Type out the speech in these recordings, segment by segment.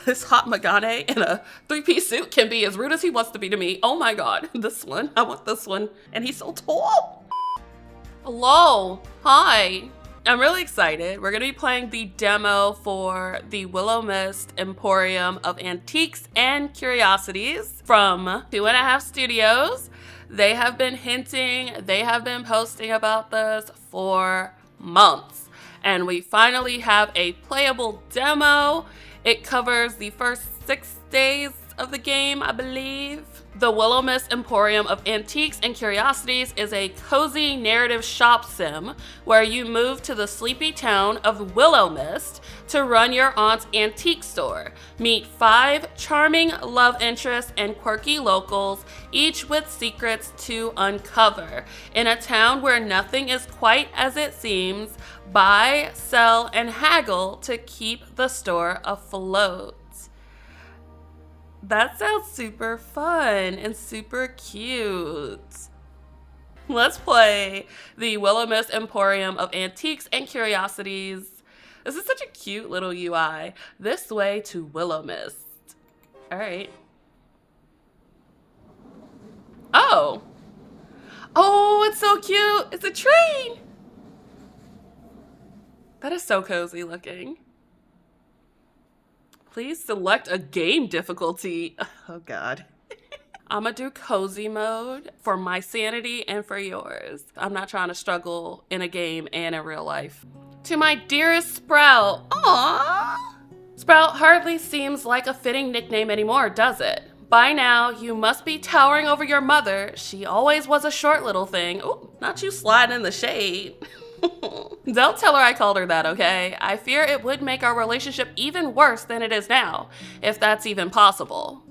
This hot Magane in a three-piece suit can be as rude as he wants to be to me. Oh my god, this one. I want this one. And he's so tall. Hello. Hi. I'm really excited. We're going to be playing the demo for the Willowmist Emporium of Antiques and Curiosities from 2.5 Studios. They have been hinting, they have been posting about this for months. And we finally have a playable demo. It covers the first 6 days of the game, I believe. The Willowmist Emporium of Antiques and Curiosities is a cozy narrative shop sim where you move to the sleepy town of Willowmist to run your aunt's antique store. Meet 5 charming love interests and quirky locals, each with secrets to uncover. In a town where nothing is quite as it seems, buy, sell, and haggle to keep the store afloat. That sounds super fun and super cute. Let's play the Willowmist Emporium of Antiques and Curiosities. This is such a cute little UI. This way to Willowmist. All right. Oh. Oh, it's so cute. It's a train. That is so cozy looking. Please select a game difficulty. Oh God. I'm gonna do cozy mode for my sanity and for yours. I'm not trying to struggle in a game and in real life. To my dearest Sprout. Aww. Sprout hardly seems like a fitting nickname anymore, does it? By now, you must be towering over your mother. She always was a short little thing. Ooh, not you sliding in the shade. Don't tell her I called her that, okay? I fear it would make our relationship even worse than it is now, if that's even possible.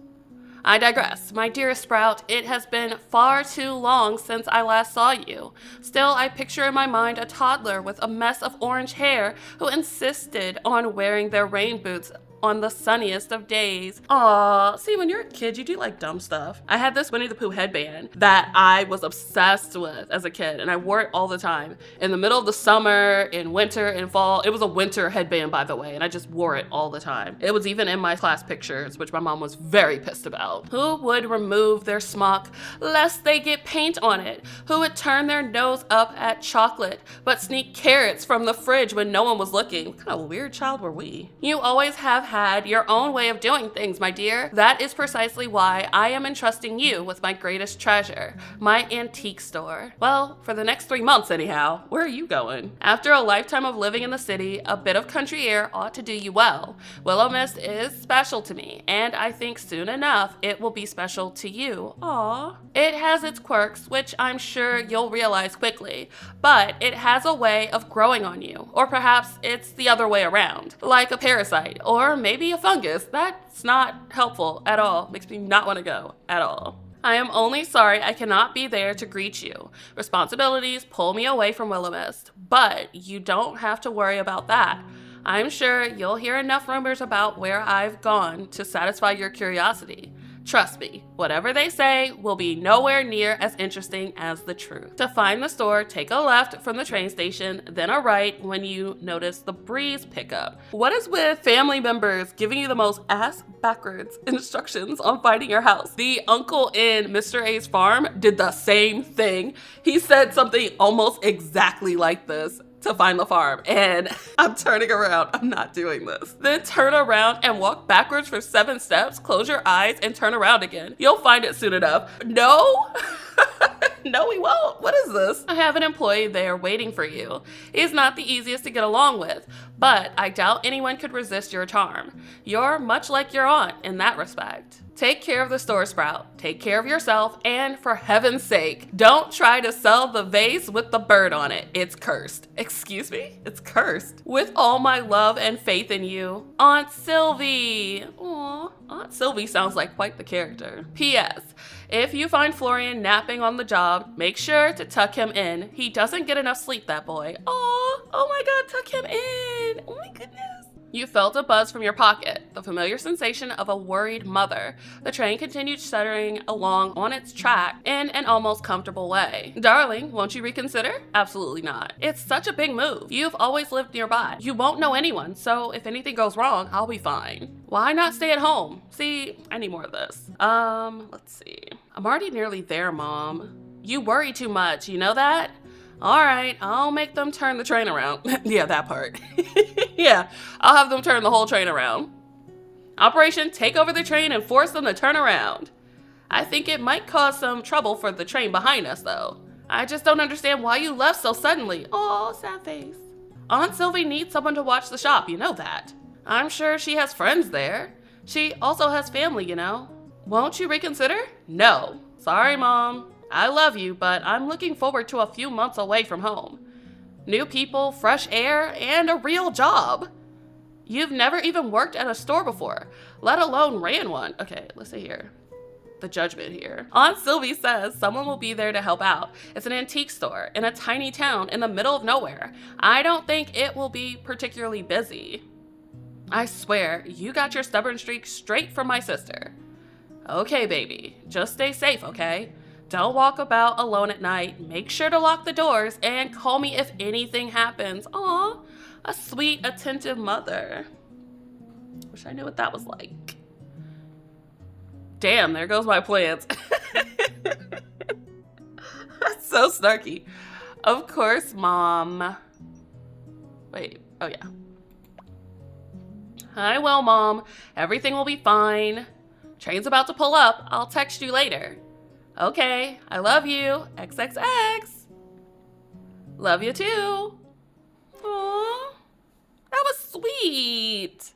I digress. My dearest Sprout, it has been far too long since I last saw you. Still, I picture in my mind a toddler with a mess of orange hair who insisted on wearing their rain boots on the sunniest of days. Aw, see, when you're a kid, you do like dumb stuff. I had this Winnie the Pooh headband that I was obsessed with as a kid, and I wore it all the time. In the middle of the summer, in winter, in fall. It was a winter headband, by the way, and I just wore it all the time. It was even in my class pictures, which my mom was very pissed about. Who would remove their smock lest they get paint on it? Who would turn their nose up at chocolate, but sneak carrots from the fridge when no one was looking? What kind of weird child were we? You always have had your own way of doing things, my dear. That is precisely why I am entrusting you with my greatest treasure, my antique store. Well, for the next 3 months anyhow. Where are you going? After a lifetime of living in the city, a bit of country air ought to do you well. Willowmist is special to me, and I think soon enough it will be special to you. Aww. It has its quirks, which I'm sure you'll realize quickly, but it has a way of growing on you, or perhaps it's the other way around, like a parasite, or maybe a fungus. That's not helpful at all. Makes me not want to go at all. I am only sorry I cannot be there to greet you. Responsibilities pull me away from Willowmist, but you don't have to worry about that. I'm sure you'll hear enough rumors about where I've gone to satisfy your curiosity. Trust me, whatever they say will be nowhere near as interesting as the truth. To find the store, take a left from the train station, then a right when you notice the breeze pickup. What is with family members giving you the most ass backwards instructions on finding your house? The uncle in Mr. A's farm did the same thing. He said something almost exactly like this to find the farm, and I'm turning around. I'm not doing this. Then turn around and walk backwards for 7 steps, close your eyes, and turn around again. You'll find it soon enough. No? No, we won't. What is this? I have an employee there waiting for you. He's not the easiest to get along with, but I doubt anyone could resist your charm. You're much like your aunt in that respect. Take care of the store, Sprout. Take care of yourself, and for heaven's sake, don't try to sell the vase with the bird on it. It's cursed. Excuse me? It's cursed. With all my love and faith in you, Aunt Sylvie. Aw, Aunt Sylvie sounds like quite the character. P.S. If you find Florian napping on the job, make sure to tuck him in. He doesn't get enough sleep, that boy. Oh my God, tuck him in. Oh my goodness. You felt a buzz from your pocket, the familiar sensation of a worried mother. The train continued shuddering along on its track in an almost comfortable way. Darling, won't you reconsider? Absolutely not. It's such a big move. You've always lived nearby. You won't know anyone, so if anything goes wrong, I'll be fine. Why not stay at home? See, I need more of this. Let's see. I'm already nearly there, Mom. You worry too much, you know that? All right, I'll make them turn the train around. Yeah, that part. Yeah, I'll have them turn the whole train around. Operation Take Over the Train and force them to turn around. I think it might cause some trouble for the train behind us, though. I just don't understand why you left so suddenly. Oh, sad face. Aunt Sylvie needs someone to watch the shop, you know that. I'm sure she has friends there. She also has family, you know. Won't you reconsider? No. Sorry, Mom. I love you, but I'm looking forward to a few months away from home. New people, fresh air, and a real job. You've never even worked at a store before, let alone ran one. Okay, let's see here. The judgment here. Aunt Sylvie says someone will be there to help out. It's an antique store in a tiny town in the middle of nowhere. I don't think it will be particularly busy. I swear, you got your stubborn streak straight from my sister. Okay, baby, just stay safe, okay? Don't walk about alone at night. Make sure to lock the doors and call me if anything happens. Aw, a sweet, attentive mother. Wish I knew what that was like. Damn, there goes my plans. That's so snarky. Of course, Mom. Wait, oh yeah. I will, Mom. Everything will be fine. Train's about to pull up. I'll text you later. Okay, I love you. XXX. Love you too. Aww, that was sweet.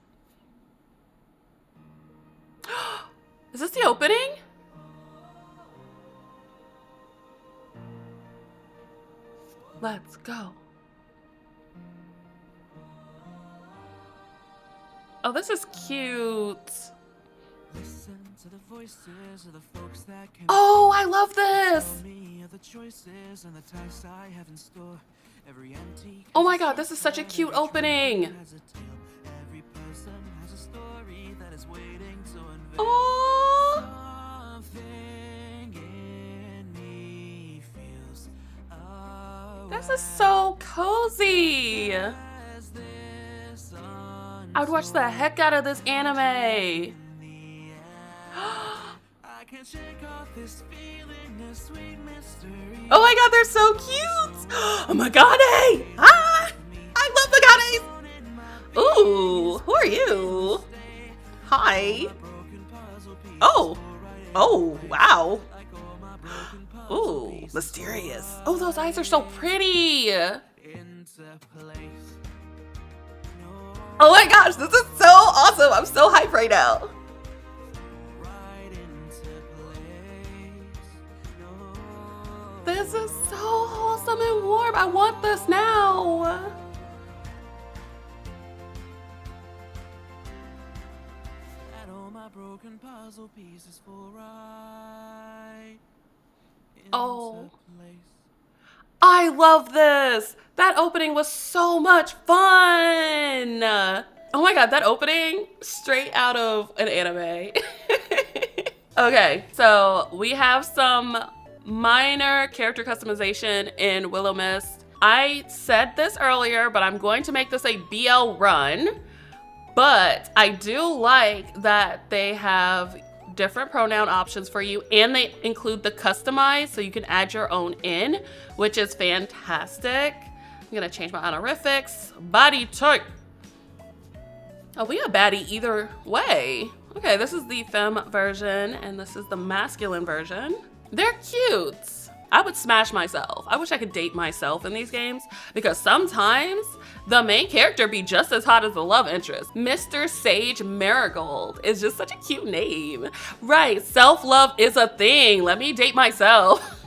Is this the opening? Let's go. Oh, this is cute. Oh, I love this. Oh my god, this is such a cute opening. Oh, this is so cozy. I would watch the heck out of this anime. Oh my god, they're so cute! Oh my god, hey! Ah! I love the Ganes! Ooh, who are you? Hi. Oh. Oh, wow. Ooh, mysterious. Oh, those eyes are so pretty. Oh my gosh, this is so awesome. I'm so hyped right now. This is so wholesome and warm. I want this now. Oh, I love this. That opening was so much fun. Oh my god, that opening straight out of an anime. Okay, so we have some minor character customization in Willowmist. I said this earlier, but I'm going to make this a BL run. But I do like that they have different pronoun options for you, and they include the customize, so you can add your own in, which is fantastic. I'm gonna change my honorifics. Body type. Oh, we got baddie either way. Okay, this is the femme version, and this is the masculine version. They're cute. I would smash myself. I wish I could date myself in these games, because sometimes the main character be just as hot as the love interest. Mr. Sage Marigold is just such a cute name. Right, self-love is a thing. Let me date myself.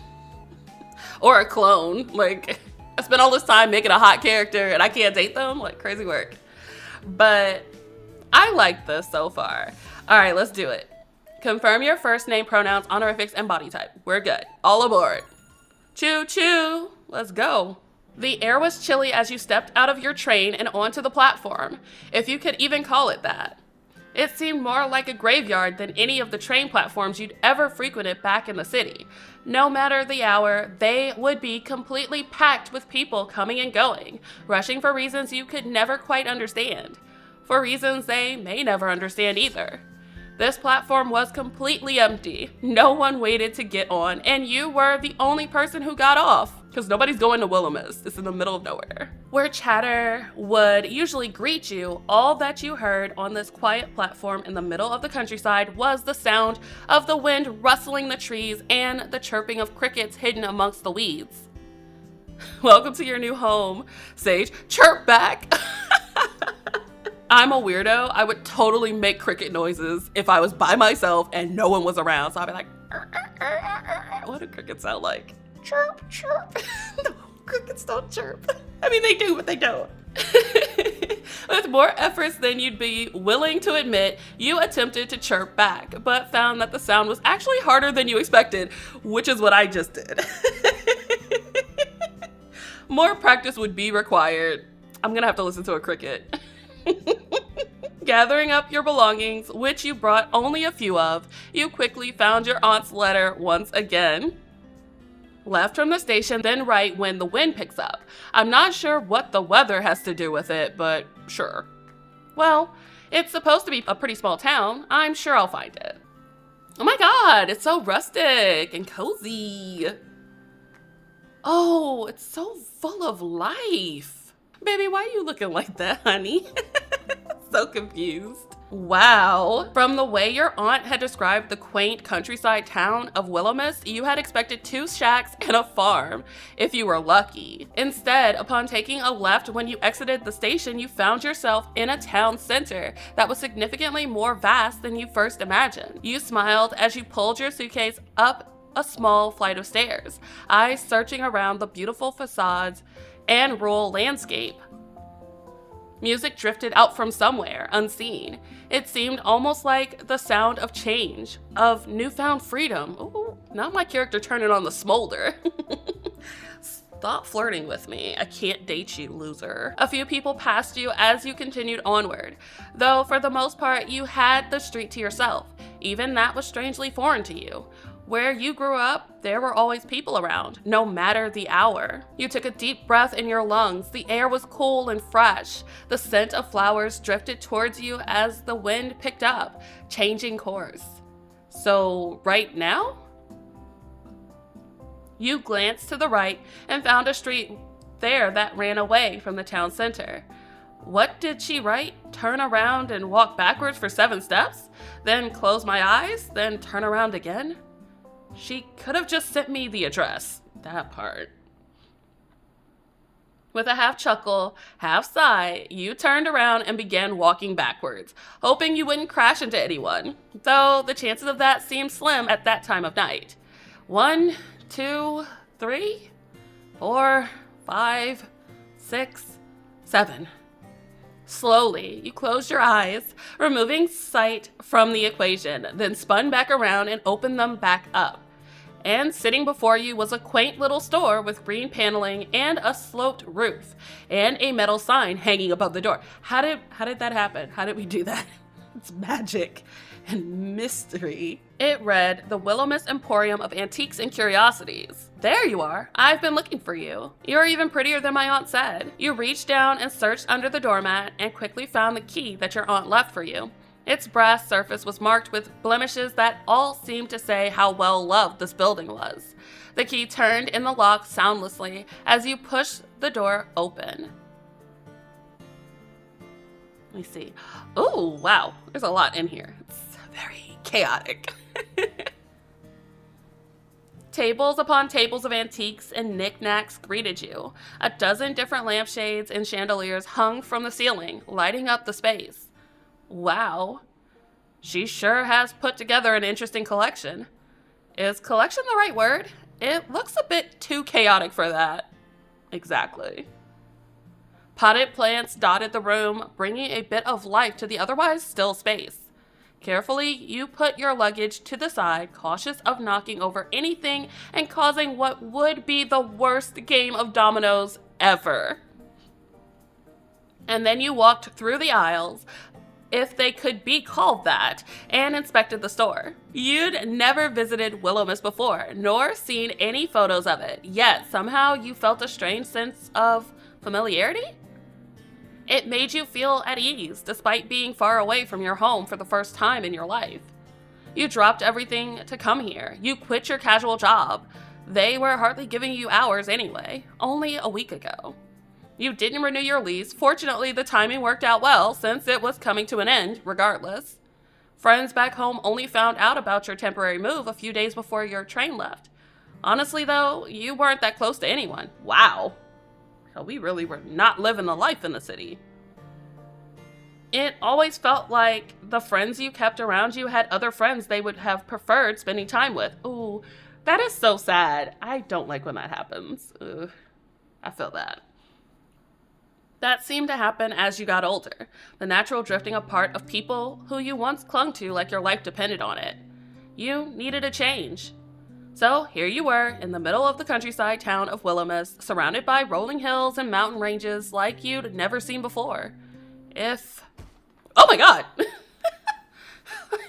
Or a clone. Like, I spent all this time making a hot character and I can't date them? Like, crazy work. But I like this so far. All right, let's do it. Confirm your first name, pronouns, honorifics, and body type. We're good. All aboard. Choo choo. Let's go. The air was chilly as you stepped out of your train and onto the platform, if you could even call it that. It seemed more like a graveyard than any of the train platforms you'd ever frequented back in the city. No matter the hour, they would be completely packed with people coming and going, rushing for reasons you could never quite understand. For reasons they may never understand either. This platform was completely empty. No one waited to get on, and you were the only person who got off, because nobody's going to Willowmist. It's in the middle of nowhere. Where chatter would usually greet you, all that you heard on this quiet platform in the middle of the countryside was the sound of the wind rustling the trees and the chirping of crickets hidden amongst the weeds. Welcome to your new home, Sage. Chirp back! I'm a weirdo. I would totally make cricket noises if I was by myself and no one was around. So I'd be like, what do crickets sound like? Chirp, chirp. No, crickets don't chirp. I mean, they do, but they don't. With more efforts than you'd be willing to admit, you attempted to chirp back, but found that the sound was actually harder than you expected, which is what I just did. More practice would be required. I'm gonna have to listen to a cricket. Gathering up your belongings, which you brought only a few of, you quickly found your aunt's letter once again. Left from the station, then right when the wind picks up. I'm not sure what the weather has to do with it, but sure. Well, it's supposed to be a pretty small town. I'm sure I'll find it. Oh my god, it's so rustic and cozy. Oh, it's so full of life. Baby, why are you looking like that, honey? So confused. Wow. From the way your aunt had described the quaint countryside town of Willowmist, you had expected 2 shacks and a farm, if you were lucky. Instead, upon taking a left when you exited the station, you found yourself in a town center that was significantly more vast than you first imagined. You smiled as you pulled your suitcase up a small flight of stairs, eyes searching around the beautiful facades and rural landscape. Music drifted out from somewhere, unseen. It seemed almost like the sound of change, of newfound freedom. Ooh, not my character turning on the smolder. Stop flirting with me. I can't date you, loser. A few people passed you as you continued onward, though for the most part you had the street to yourself. Even that was strangely foreign to you. Where you grew up, there were always people around, no matter the hour. You took a deep breath in your lungs. The air was cool and fresh. The scent of flowers drifted towards you as the wind picked up, changing course. So, right now? You glanced to the right and found a street there that ran away from the town center. What did she write? Turn around and walk backwards for 7 steps? Then close my eyes? Then turn around again? She could have just sent me the address. That part. With a half chuckle, half sigh, you turned around and began walking backwards, hoping you wouldn't crash into anyone, though the chances of that seemed slim at that time of night. 1, 2, 3, 4, 5, 6, 7. Slowly, you closed your eyes, removing sight from the equation, then spun back around and opened them back up. And sitting before you was a quaint little store with green paneling and a sloped roof, and a metal sign hanging above the door. How did that happen? How did we do that? It's magic and mystery. It read, "The Willowmist Emporium of Antiques and Curiosities." There you are. I've been looking for you. You're even prettier than my aunt said. You reached down and searched under the doormat and quickly found the key that your aunt left for you. Its brass surface was marked with blemishes that all seemed to say how well loved this building was. The key turned in the lock soundlessly as you pushed the door open. Let me see. Oh, wow. There's a lot in here. It's very chaotic. Tables upon tables of antiques and knickknacks greeted you. A dozen different lampshades and chandeliers hung from the ceiling, lighting up the space. Wow. She sure has put together an interesting collection. Is collection the right word? It looks a bit too chaotic for that. Exactly. Potted plants dotted the room, bringing a bit of life to the otherwise still space. Carefully, you put your luggage to the side, cautious of knocking over anything and causing what would be the worst game of dominoes ever. And then you walked through the aisles, if they could be called that, and inspected the store. You'd never visited Willowmist before, nor seen any photos of it, yet somehow you felt a strange sense of familiarity? It made you feel at ease, despite being far away from your home for the first time in your life. You dropped everything to come here. You quit your casual job. They were hardly giving you hours anyway, only a week ago. You didn't renew your lease. Fortunately, the timing worked out well since it was coming to an end regardless. Friends back home only found out about your temporary move a few days before your train left. Honestly, though, you weren't that close to anyone. Wow. Hell, we really were not living the life in the city. It always felt like the friends you kept around you had other friends they would have preferred spending time with. Ooh, that is so sad. I don't like when that happens. Ugh, I feel that. That seemed to happen as you got older, the natural drifting apart of people who you once clung to like your life depended on it. You needed a change. So here you were in the middle of the countryside town of Willowmist, surrounded by rolling hills and mountain ranges like you'd never seen before. Oh my god!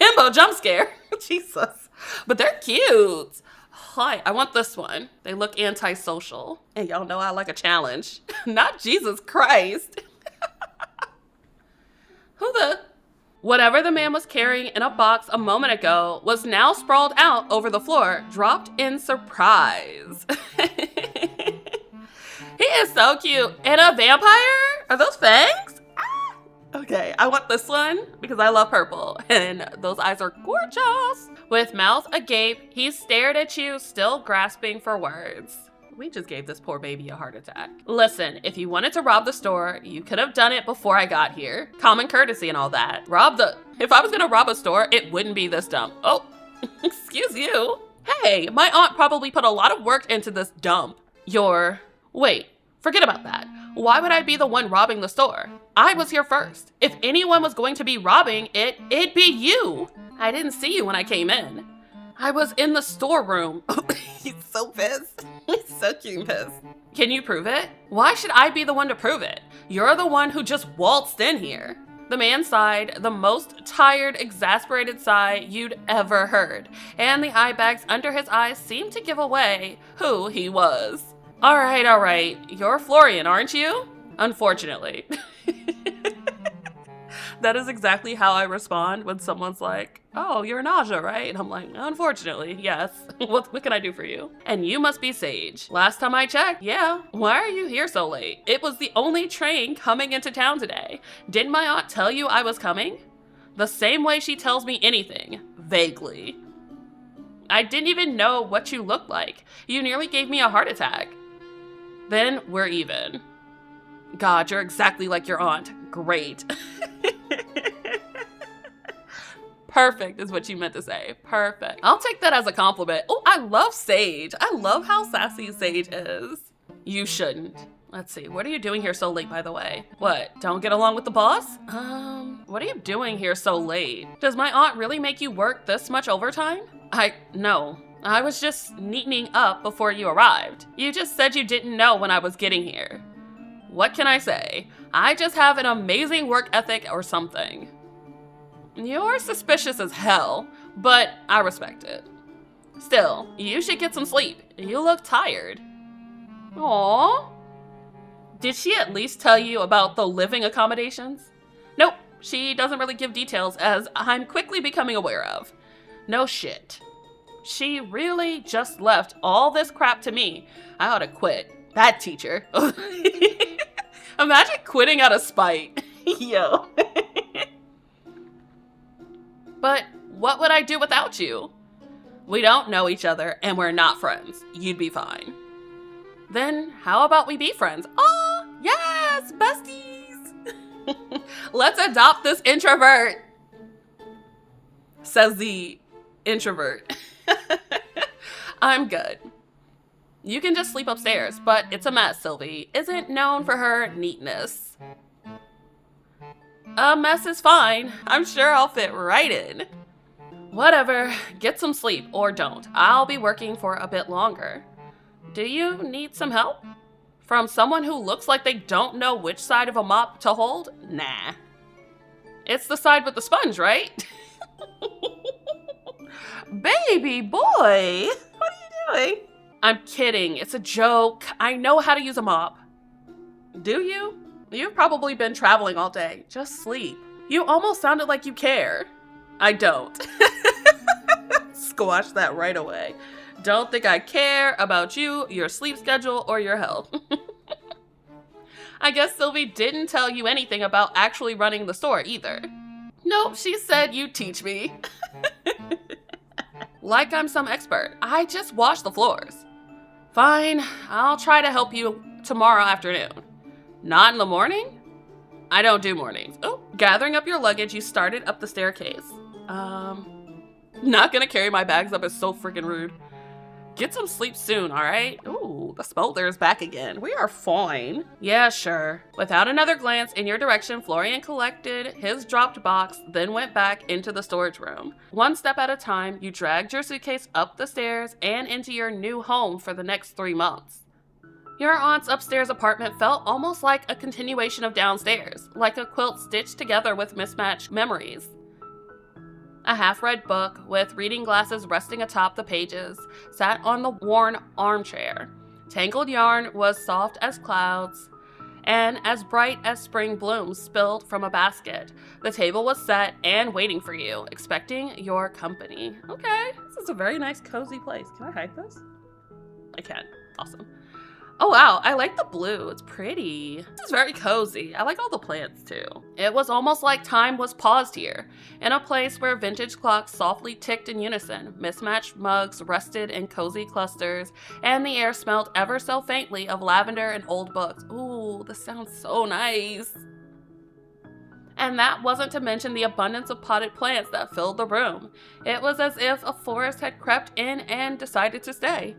Himbo jump scare. Jesus. But they're cute. Hi, I want this one. They look antisocial. And y'all know I like a challenge. Not Jesus Christ. Whatever the man was carrying in a box a moment ago was now sprawled out over the floor, dropped in surprise. He is so cute. And a vampire? Are those fangs? Okay, I want this one because I love purple and those eyes are gorgeous. With mouth agape, he stared at you, still grasping for words. We just gave this poor baby a heart attack. Listen, if you wanted to rob the store, you could have done it before I got here. Common courtesy and all that. If I was gonna rob a store, it wouldn't be this dump. Oh, excuse you. Hey, my aunt probably put a lot of work into this dump. Wait, forget about that. Why would I be the one robbing the store? I was here first. If anyone was going to be robbing it, it'd be you. I didn't see you when I came in. I was in the storeroom. He's so pissed. He's so cute and pissed. Can you prove it? Why should I be the one to prove it? You're the one who just waltzed in here. The man sighed, the most tired, exasperated sigh you'd ever heard, and the eye bags under his eyes seemed to give away who he was. All right. You're Florian, aren't you? Unfortunately. That is exactly how I respond when someone's like, oh, you're Naja, right? And I'm like, unfortunately, yes. What can I do for you? And you must be Sage. Last time I checked, yeah. Why are you here so late? It was the only train coming into town today. Didn't my aunt tell you I was coming? The same way she tells me anything. Vaguely. I didn't even know what you looked like. You nearly gave me a heart attack. Then we're even. God, you're exactly like your aunt. Great. Perfect is what you meant to say. Perfect. I'll take that as a compliment. Oh, I love Sage. I love how sassy Sage is. You shouldn't. Let's see. What are you doing here so late, by the way? What? Don't get along with the boss? What are you doing here so late? Does my aunt really make you work this much overtime? No. I was just neatening up before you arrived. You just said you didn't know when I was getting here. What can I say? I just have an amazing work ethic or something. You're suspicious as hell, but I respect it. Still, you should get some sleep. You look tired. Aww. Did she at least tell you about the living accommodations? Nope, she doesn't really give details, as I'm quickly becoming aware of. No shit. She really just left all this crap to me. I ought to quit. Bad teacher. Imagine quitting out of spite. Yo. But what would I do without you? We don't know each other and we're not friends. You'd be fine. Then how about we be friends? Oh, yes, besties. Let's adopt this introvert, says the introvert. I'm good. You can just sleep upstairs, but it's a mess. Sylvie isn't known for her neatness. A mess is fine. I'm sure I'll fit right in. Whatever, get some sleep or don't. I'll be working for a bit longer. Do you need some help? From someone who looks like they don't know which side of a mop to hold? Nah. It's the side with the sponge, right? Baby boy, what are you doing? I'm kidding. It's a joke. I know how to use a mop. Do you? You've probably been traveling all day. Just sleep. You almost sounded like you care. I don't. Squash that right away. Don't think I care about you, your sleep schedule, or your health. I guess Sylvie didn't tell you anything about actually running the store either. Nope, she said you'd teach me. Like I'm some expert. I just wash the floors. Fine, I'll try to help you tomorrow afternoon. Not in the morning? I don't do mornings. Oh, gathering up your luggage, you started up the staircase. Not gonna carry my bags up is so freaking rude. Get some sleep soon, all right? Ooh, the smolder is back again. We are fine. Yeah, sure. Without another glance in your direction, Florian collected his dropped box, then went back into the storage room. One step at a time, you dragged your suitcase up the stairs and into your new home for the next 3 months. Your aunt's upstairs apartment felt almost like a continuation of downstairs, like a quilt stitched together with mismatched memories. A half-read book with reading glasses resting atop the pages sat on the worn armchair. Tangled yarn was soft as clouds and as bright as spring blooms spilled from a basket. The table was set and waiting for you, expecting your company. Okay, this is a very nice, cozy place. Can I hide this? I can. Awesome. Oh wow, I like the blue. It's pretty. This is very cozy. I like all the plants too. It was almost like time was paused here, in a place where vintage clocks softly ticked in unison, mismatched mugs rested in cozy clusters, and the air smelled ever so faintly of lavender and old books. Ooh, this sounds so nice. And that wasn't to mention the abundance of potted plants that filled the room. It was as if a forest had crept in and decided to stay.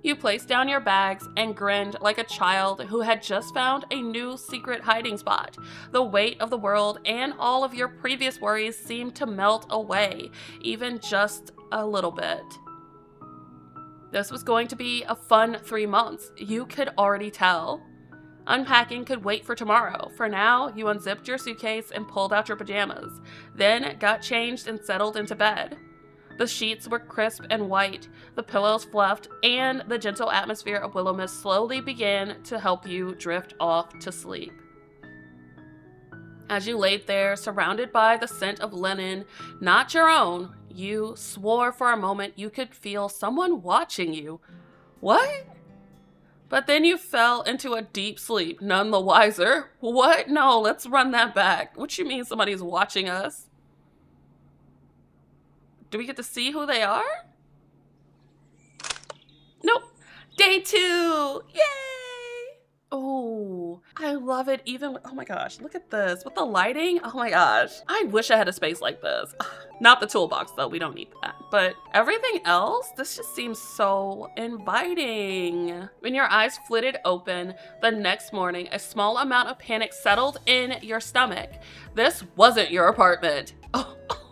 You placed down your bags and grinned like a child who had just found a new secret hiding spot. The weight of the world and all of your previous worries seemed to melt away, even just a little bit. This was going to be a fun 3 months. You could already tell. Unpacking could wait for tomorrow. For now, you unzipped your suitcase and pulled out your pajamas, then got changed and settled into bed. The sheets were crisp and white, the pillows fluffed, and the gentle atmosphere of Willowmist slowly began to help you drift off to sleep. As you laid there, surrounded by the scent of linen, not your own, you swore for a moment you could feel someone watching you. What? But then you fell into a deep sleep, none the wiser. What? No, let's run that back. What you mean somebody's watching us? Do we get to see who they are? Nope. Day 2. Yay! Oh, I love it. Even, oh my gosh, look at this. With the lighting, oh my gosh. I wish I had a space like this. Not the toolbox though, we don't need that. But everything else, this just seems so inviting. When your eyes flitted open the next morning, a small amount of panic settled in your stomach. This wasn't your apartment.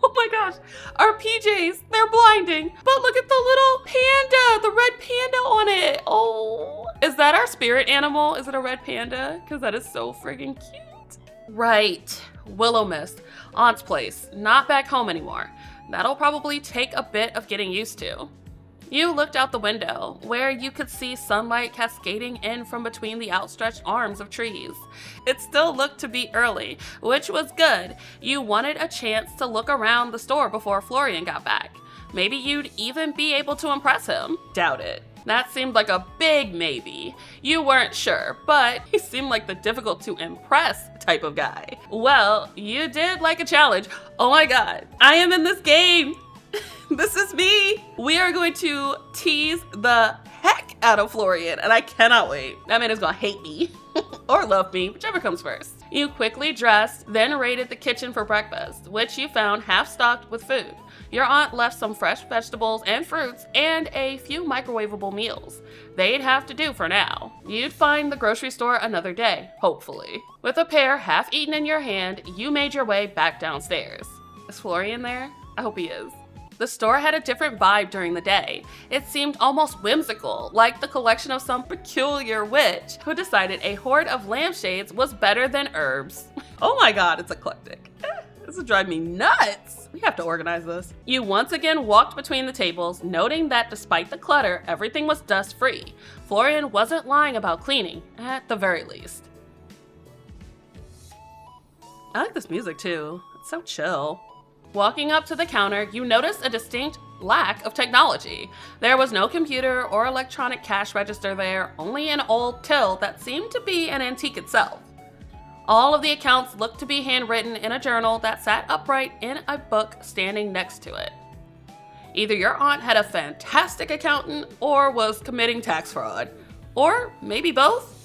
Oh my gosh, our PJs, they're blinding. But look at the little panda, the red panda on it. Oh, is that our spirit animal? Is it a red panda? Because that is so friggin' cute. Right, Willowmist, Aunt's place, not back home anymore. That'll probably take a bit of getting used to. You looked out the window, where you could see sunlight cascading in from between the outstretched arms of trees. It still looked to be early, which was good. You wanted a chance to look around the store before Florian got back. Maybe you'd even be able to impress him. Doubt it. That seemed like a big maybe. You weren't sure, but he seemed like the difficult to impress type of guy. Well, you did like a challenge. Oh my god, I am in this game! This is me! We are going to tease the heck out of Florian, and I cannot wait. That man is gonna hate me. Or love me, whichever comes first. You quickly dressed, then raided the kitchen for breakfast, which you found half-stocked with food. Your aunt left some fresh vegetables and fruits and a few microwavable meals. They'd have to do for now. You'd find the grocery store another day, hopefully. With a pear half-eaten in your hand, you made your way back downstairs. Is Florian there? I hope he is. The store had a different vibe during the day. It seemed almost whimsical, like the collection of some peculiar witch who decided a hoard of lampshades was better than herbs. Oh my god, it's eclectic. This would drive me nuts. We have to organize this. You once again walked between the tables, noting that despite the clutter, everything was dust-free. Florian wasn't lying about cleaning, at the very least. I like this music too. It's so chill. Walking up to the counter, you notice a distinct lack of technology. There was no computer or electronic cash register there, only an old till that seemed to be an antique itself. All of the accounts looked to be handwritten in a journal that sat upright in a book standing next to it. Either your aunt had a fantastic accountant or was committing tax fraud, or maybe both.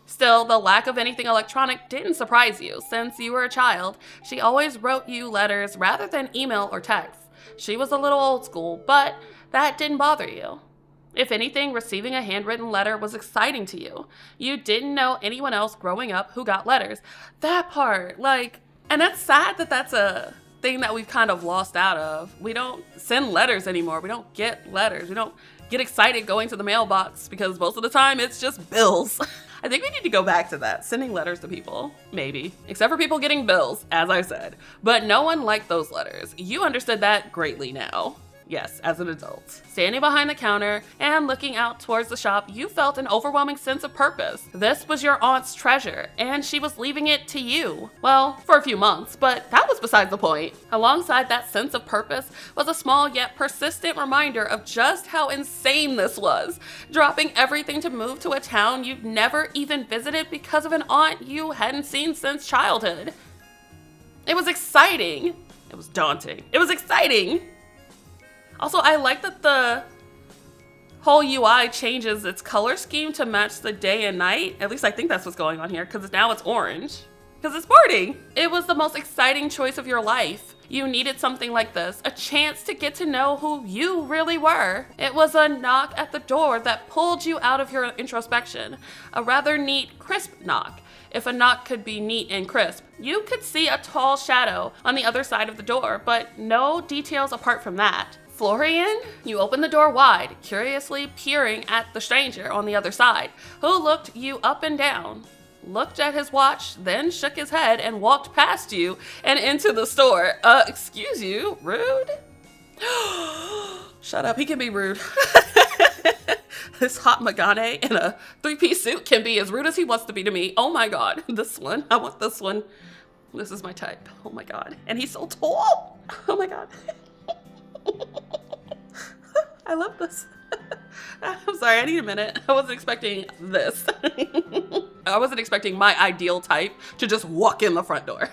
Still, the lack of anything electronic didn't surprise you. Since you were a child, she always wrote you letters rather than email or text. She was a little old school, but that didn't bother you. If anything, receiving a handwritten letter was exciting to you. You didn't know anyone else growing up who got letters. That part, and that's sad that that's a thing that we've kind of lost out of. We don't send letters anymore. We don't get letters. We don't get excited going to the mailbox because most of the time it's just bills. I think we need to go back to that, sending letters to people, maybe. Except for people getting bills, as I said. But no one liked those letters. You understood that greatly now. Yes, as an adult. Standing behind the counter and looking out towards the shop, you felt an overwhelming sense of purpose. This was your aunt's treasure, and she was leaving it to you. Well, for a few months, but that was besides the point. Alongside that sense of purpose was a small yet persistent reminder of just how insane this was. Dropping everything to move to a town you'd never even visited because of an aunt you hadn't seen since childhood. It was exciting. It was daunting. It was exciting. Also, I like that the whole UI changes its color scheme to match the day and night. At least I think that's what's going on here, because now it's orange. Because it's sporty. It was the most exciting choice of your life. You needed something like this, a chance to get to know who you really were. It was a knock at the door that pulled you out of your introspection. A rather neat, crisp knock. If a knock could be neat and crisp, you could see a tall shadow on the other side of the door, but no details apart from that. Florian? You opened the door wide, curiously peering at the stranger on the other side, who looked you up and down, looked at his watch, then shook his head and walked past you and into the store. Excuse you, rude? Shut up, he can be rude. This hot Magane in a three-piece suit can be as rude as he wants to be to me. Oh my god, this one, I want this one. This is my type, oh my god. And he's so tall, oh my god. I love this. I'm sorry, I need a minute. I wasn't expecting this. I wasn't expecting my ideal type to just walk in the front door.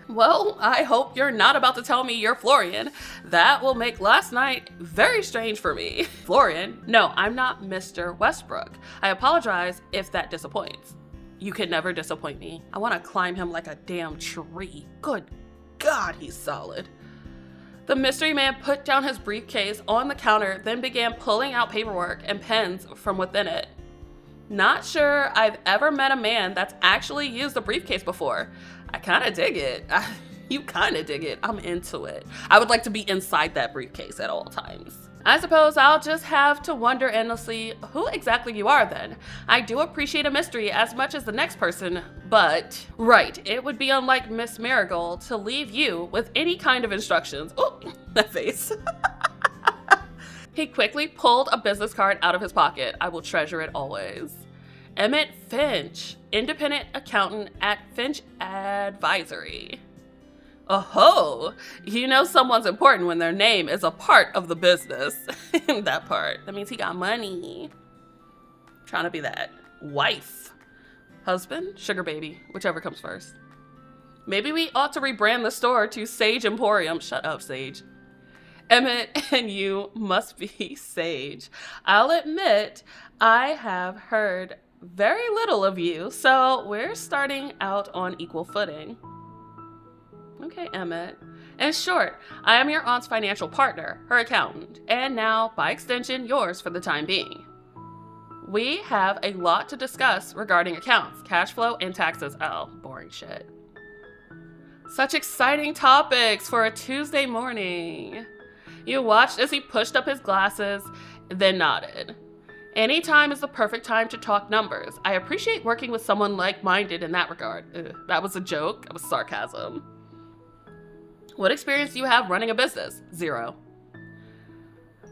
Well, I hope you're not about to tell me you're Florian. That will make last night very strange for me. Florian? No, I'm not Mr. Westbrook. I apologize if that disappoints. You can never disappoint me. I want to climb him like a damn tree. Good God, he's solid. The mystery man put down his briefcase on the counter, then began pulling out paperwork and pens from within it. Not sure I've ever met a man that's actually used a briefcase before. I kind of dig it. You kind of dig it. I'm into it. I would like to be inside that briefcase at all times. I suppose I'll just have to wonder endlessly who exactly you are then. I do appreciate a mystery as much as the next person, but... Right, it would be unlike Miss Marigold to leave you with any kind of instructions. Oh, that face. He quickly pulled a business card out of his pocket. I will treasure it always. Emmett Finch, independent accountant at Finch Advisory. Oh, you know someone's important when their name is a part of the business. That part. That means he got money. Trying to be that wife, husband, sugar baby, whichever comes first. Maybe we ought to rebrand the store to Sage Emporium. Shut up, Sage. Emmett and you must be Sage. I'll admit, I have heard very little of you, so we're starting out on equal footing. Okay, Emmett. In short, I am your aunt's financial partner, her accountant, and now, by extension, yours for the time being. We have a lot to discuss regarding accounts, cash flow, and taxes. Oh, boring shit. Such exciting topics for a Tuesday morning. You watched as he pushed up his glasses, then nodded. Any time is the perfect time to talk numbers. I appreciate working with someone like-minded in that regard. Ugh, that was a joke. That was sarcasm. What experience do you have running a business? 0.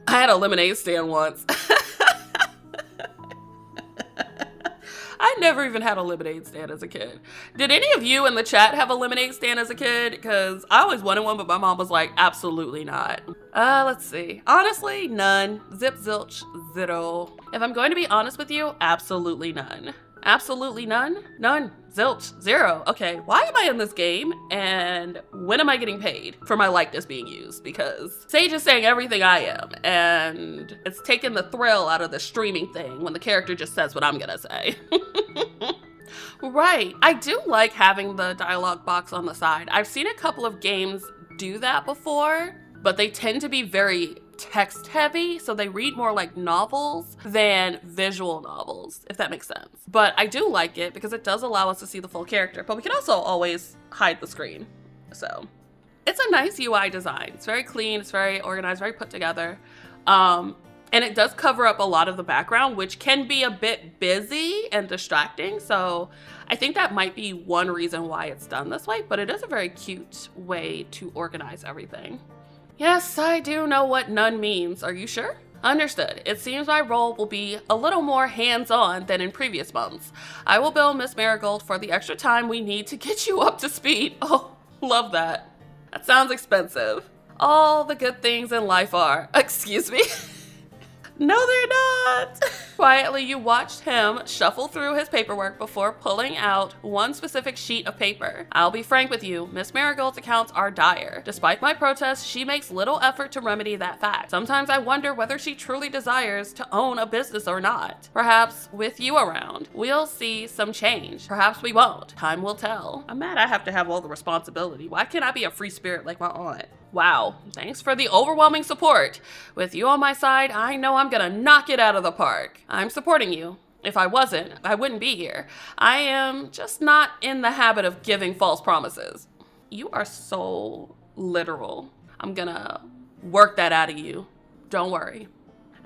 I had a lemonade stand once. I never even had a lemonade stand as a kid. Did any of you in the chat have a lemonade stand as a kid? Because I always wanted one, but my mom was like, absolutely not. Let's see. Honestly, none. Zip, zilch, zero. If I'm going to be honest with you, absolutely none. Absolutely none? None. Zilch. 0. Okay, why am I in this game? And when am I getting paid for my likeness being used? Because Sage is saying everything I am, and it's taking the thrill out of the streaming thing when the character just says what I'm gonna say. Right. I do like having the dialogue box on the side. I've seen a couple of games do that before, but they tend to be very text heavy, so they read more like novels than visual novels, if that makes sense. But I do like it because it does allow us to see the full character, but we can also always hide the screen. So it's a nice UI design. It's very clean, it's very organized, very put together. And it does cover up a lot of the background, which can be a bit busy and distracting. So I think that might be one reason why it's done this way, but it is a very cute way to organize everything. Yes, I do know what none means. Are you sure? Understood. It seems my role will be a little more hands-on than in previous months. I will bill Miss Marigold for the extra time we need to get you up to speed. Oh, love that. That sounds expensive. All the good things in life are. Excuse me? No, they're not. Quietly, you watched him shuffle through his paperwork before pulling out one specific sheet of paper. I'll be frank with you, Miss Marigold's accounts are dire. Despite my protests, she makes little effort to remedy that fact. Sometimes I wonder whether she truly desires to own a business or not. Perhaps with you around, we'll see some change. Perhaps we won't. Time will tell. I'm mad I have to have all the responsibility. Why can't I be a free spirit like my aunt? Wow, thanks for the overwhelming support. With you on my side, I know I'm gonna knock it out of the park. I'm supporting you. If I wasn't, I wouldn't be here. I am just not in the habit of giving false promises. You are so literal. I'm gonna work that out of you. Don't worry.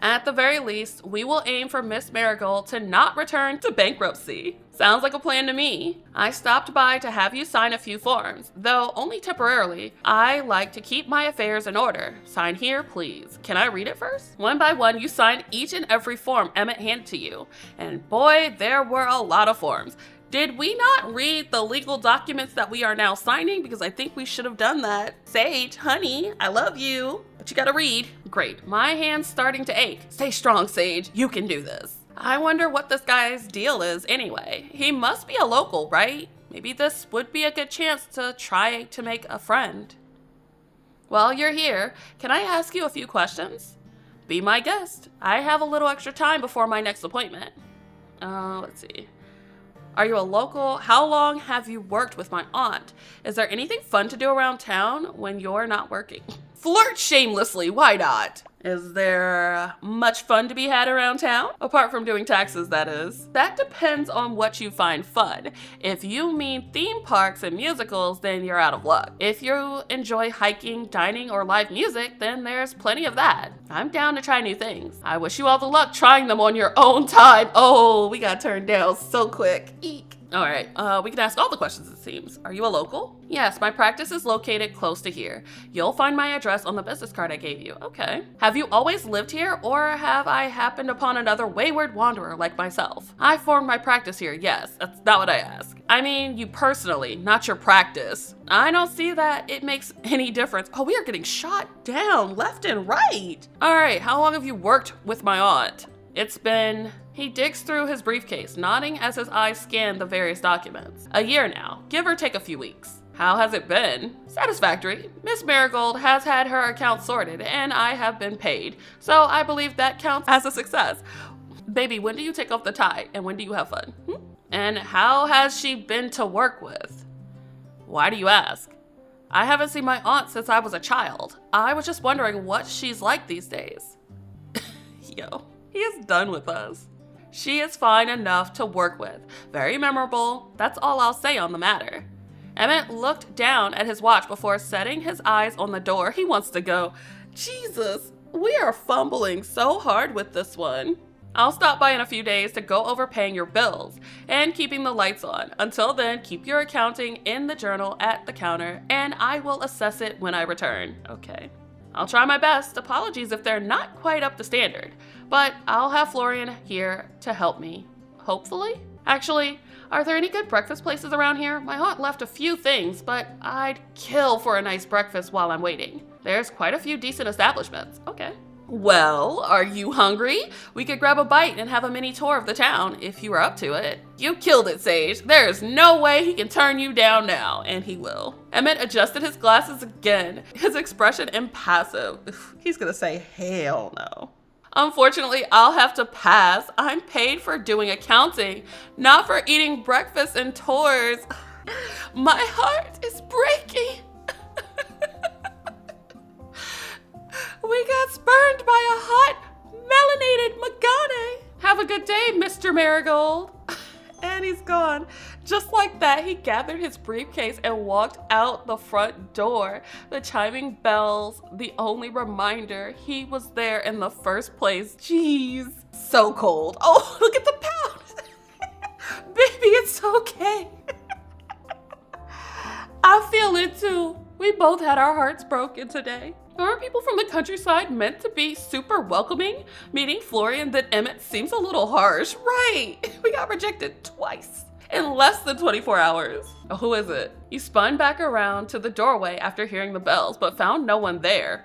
At the very least, we will aim for Miss Marigold to not return to bankruptcy. Sounds like a plan to me. I stopped by to have you sign a few forms, though only temporarily. I like to keep my affairs in order. Sign here, please. Can I read it first? One by one, you signed each and every form Emmett handed to you. And boy, there were a lot of forms. Did we not read the legal documents that we are now signing? Because I think we should have done that. Sage, honey, I love you, but you gotta read. Great, my hand's starting to ache. Stay strong, Sage, you can do this. I wonder what this guy's deal is anyway. He must be a local, right? Maybe this would be a good chance to try to make a friend. Well, you're here. Can I ask you a few questions? Be my guest. I have a little extra time before my next appointment. Let's see. Are you a local? How long have you worked with my aunt? Is there anything fun to do around town when you're not working? Flirt shamelessly, why not? Is there much fun to be had around town? Apart from doing taxes, that is. That depends on what you find fun. If you mean theme parks and musicals, then you're out of luck. If you enjoy hiking, dining, or live music, then there's plenty of that. I'm down to try new things. I wish you all the luck trying them on your own time. Oh, we got turned down so quick. Eek. All right, we can ask all the questions, it seems. Are you a local? Yes, my practice is located close to here. You'll find my address on the business card I gave you. Okay. Have you always lived here, or have I happened upon another wayward wanderer like myself? I formed my practice here, yes. That's not what I ask. I mean, you personally, not your practice. I don't see that it makes any difference. Oh, we are getting shot down left and right. All right, how long have you worked with my aunt? It's been... He digs through his briefcase, nodding as his eyes scan the various documents. A year now, give or take a few weeks. How has it been? Satisfactory. Miss Marigold has had her account sorted, and I have been paid. So I believe that counts as a success. Baby, when do you take off the tie, and when do you have fun? And how has she been to work with? Why do you ask? I haven't seen my aunt since I was a child. I was just wondering what she's like these days. Yo, he is done with us. She is fine enough to work with. Very memorable. That's all I'll say on the matter. Emmett looked down at his watch before setting his eyes on the door. He wants to go. Jesus, we are fumbling so hard with this one. I'll stop by in a few days to go over paying your bills and keeping the lights on. Until then, keep your accounting in the journal at the counter, and I will assess it when I return. Okay. I'll try my best. Apologies if they're not quite up to standard, but I'll have Florian here to help me. Hopefully? Actually, are there any good breakfast places around here? My aunt left a few things, but I'd kill for a nice breakfast while I'm waiting. There's quite a few decent establishments. Okay. Well, are you hungry? We could grab a bite and have a mini tour of the town if you were up to it. You killed it, Sage. There's no way he can turn you down now, and he will. Emmett adjusted his glasses again, his expression impassive. He's gonna say, hell no. Unfortunately, I'll have to pass. I'm paid for doing accounting, not for eating breakfast and tours. My heart is breaking. We got spurned by a hot, melanated Magane. Have a good day, Mr. Marigold. And he's gone. Just like that, he gathered his briefcase and walked out the front door. The chiming bells, the only reminder he was there in the first place. Jeez, so cold. Oh, look at the pound. Baby, it's okay. I feel it too. We both had our hearts broken today. Aren't people from the countryside meant to be super welcoming? Meeting Florian that Emmett seems a little harsh. Right, we got rejected twice in less than 24 hours. Oh, who is it? You spun back around to the doorway after hearing the bells, but found no one there.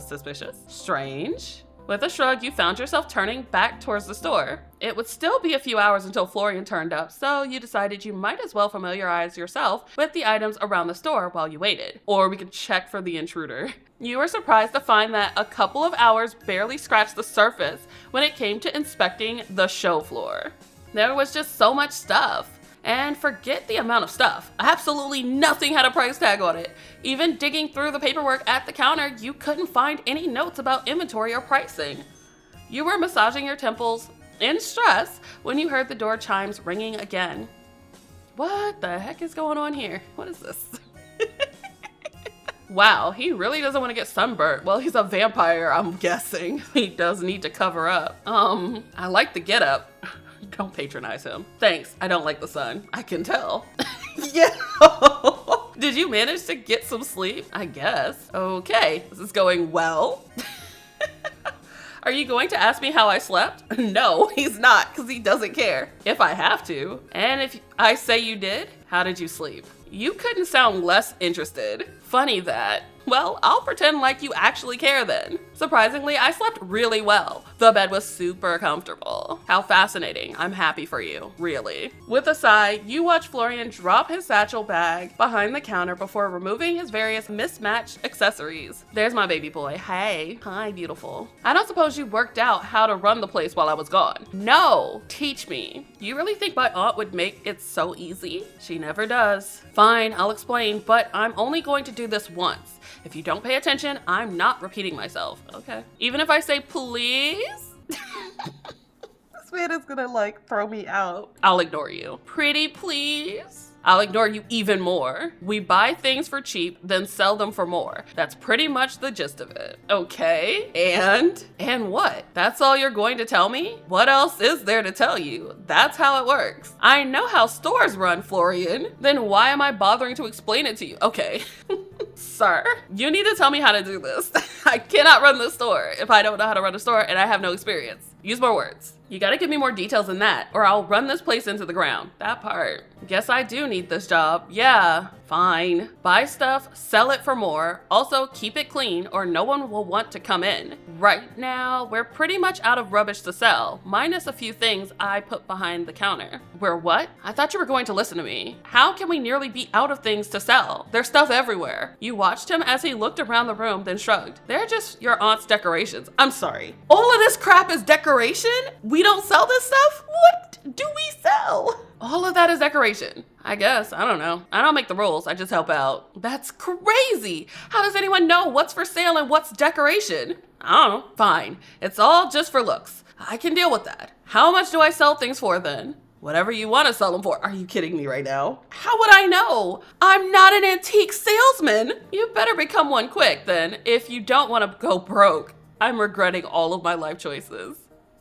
Suspicious? Strange? With a shrug, you found yourself turning back towards the store. It would still be a few hours until Florian turned up, so you decided you might as well familiarize yourself with the items around the store while you waited. Or we could check for the intruder. You were surprised to find that a couple of hours barely scratched the surface when it came to inspecting the show floor. There was just so much stuff. And forget the amount of stuff. Absolutely nothing had a price tag on it. Even digging through the paperwork at the counter, you couldn't find any notes about inventory or pricing. You were massaging your temples in stress when you heard the door chimes ringing again. What the heck is going on here? What is this? Wow, he really doesn't want to get sunburnt. Well, he's a vampire, I'm guessing. He does need to cover up. I like the getup. Don't patronize him. Thanks, I don't like the sun. I can tell. Yeah. Did you manage to get some sleep? I guess. Okay, this is going well. Are you going to ask me how I slept? No, he's not, because he doesn't care. If I have to. And if I say you did, how did you sleep? You couldn't sound less interested. Funny that. Well, I'll pretend like you actually care then. Surprisingly, I slept really well. The bed was super comfortable. How fascinating. I'm happy for you, really. With a sigh, you watch Florian drop his satchel bag behind the counter before removing his various mismatched accessories. There's my baby boy. Hey. Hi, beautiful. I don't suppose you worked out how to run the place while I was gone. No, teach me. You really think my aunt would make it so easy? She never does. Fine, I'll explain, but I'm only going to do this once. If you don't pay attention, I'm not repeating myself. Okay. Even if I say please, this man is gonna throw me out. I'll ignore you. Pretty please. I'll ignore you even more. We buy things for cheap, then sell them for more. That's pretty much the gist of it. Okay, and what? That's all you're going to tell me? What else is there to tell you? That's how it works. I know how stores run, Florian. Then why am I bothering to explain it to you? Okay. Sir, you need to tell me how to do this. I cannot run this store if I don't know how to run a store and I have no experience. Use more words. You gotta give me more details than that, or I'll run this place into the ground. That part. Guess I do need this job. Yeah, fine. Buy stuff, sell it for more. Also, keep it clean or no one will want to come in. Right now, we're pretty much out of rubbish to sell, minus a few things I put behind the counter. We're what? I thought you were going to listen to me. How can we nearly be out of things to sell? There's stuff everywhere. You watched him as he looked around the room, then shrugged. They're just your aunt's decorations. I'm sorry. All of this crap is decoration? We don't sell this stuff? What do we sell? All of that is decoration. I guess, I don't know. I don't make the rules, I just help out. That's crazy. How does anyone know what's for sale and what's decoration? I don't know. Fine, it's all just for looks. I can deal with that. How much do I sell things for then? Whatever you want to sell them for. Are you kidding me right now? How would I know? I'm not an antique salesman. You better become one quick then, if you don't want to go broke. I'm regretting all of my life choices.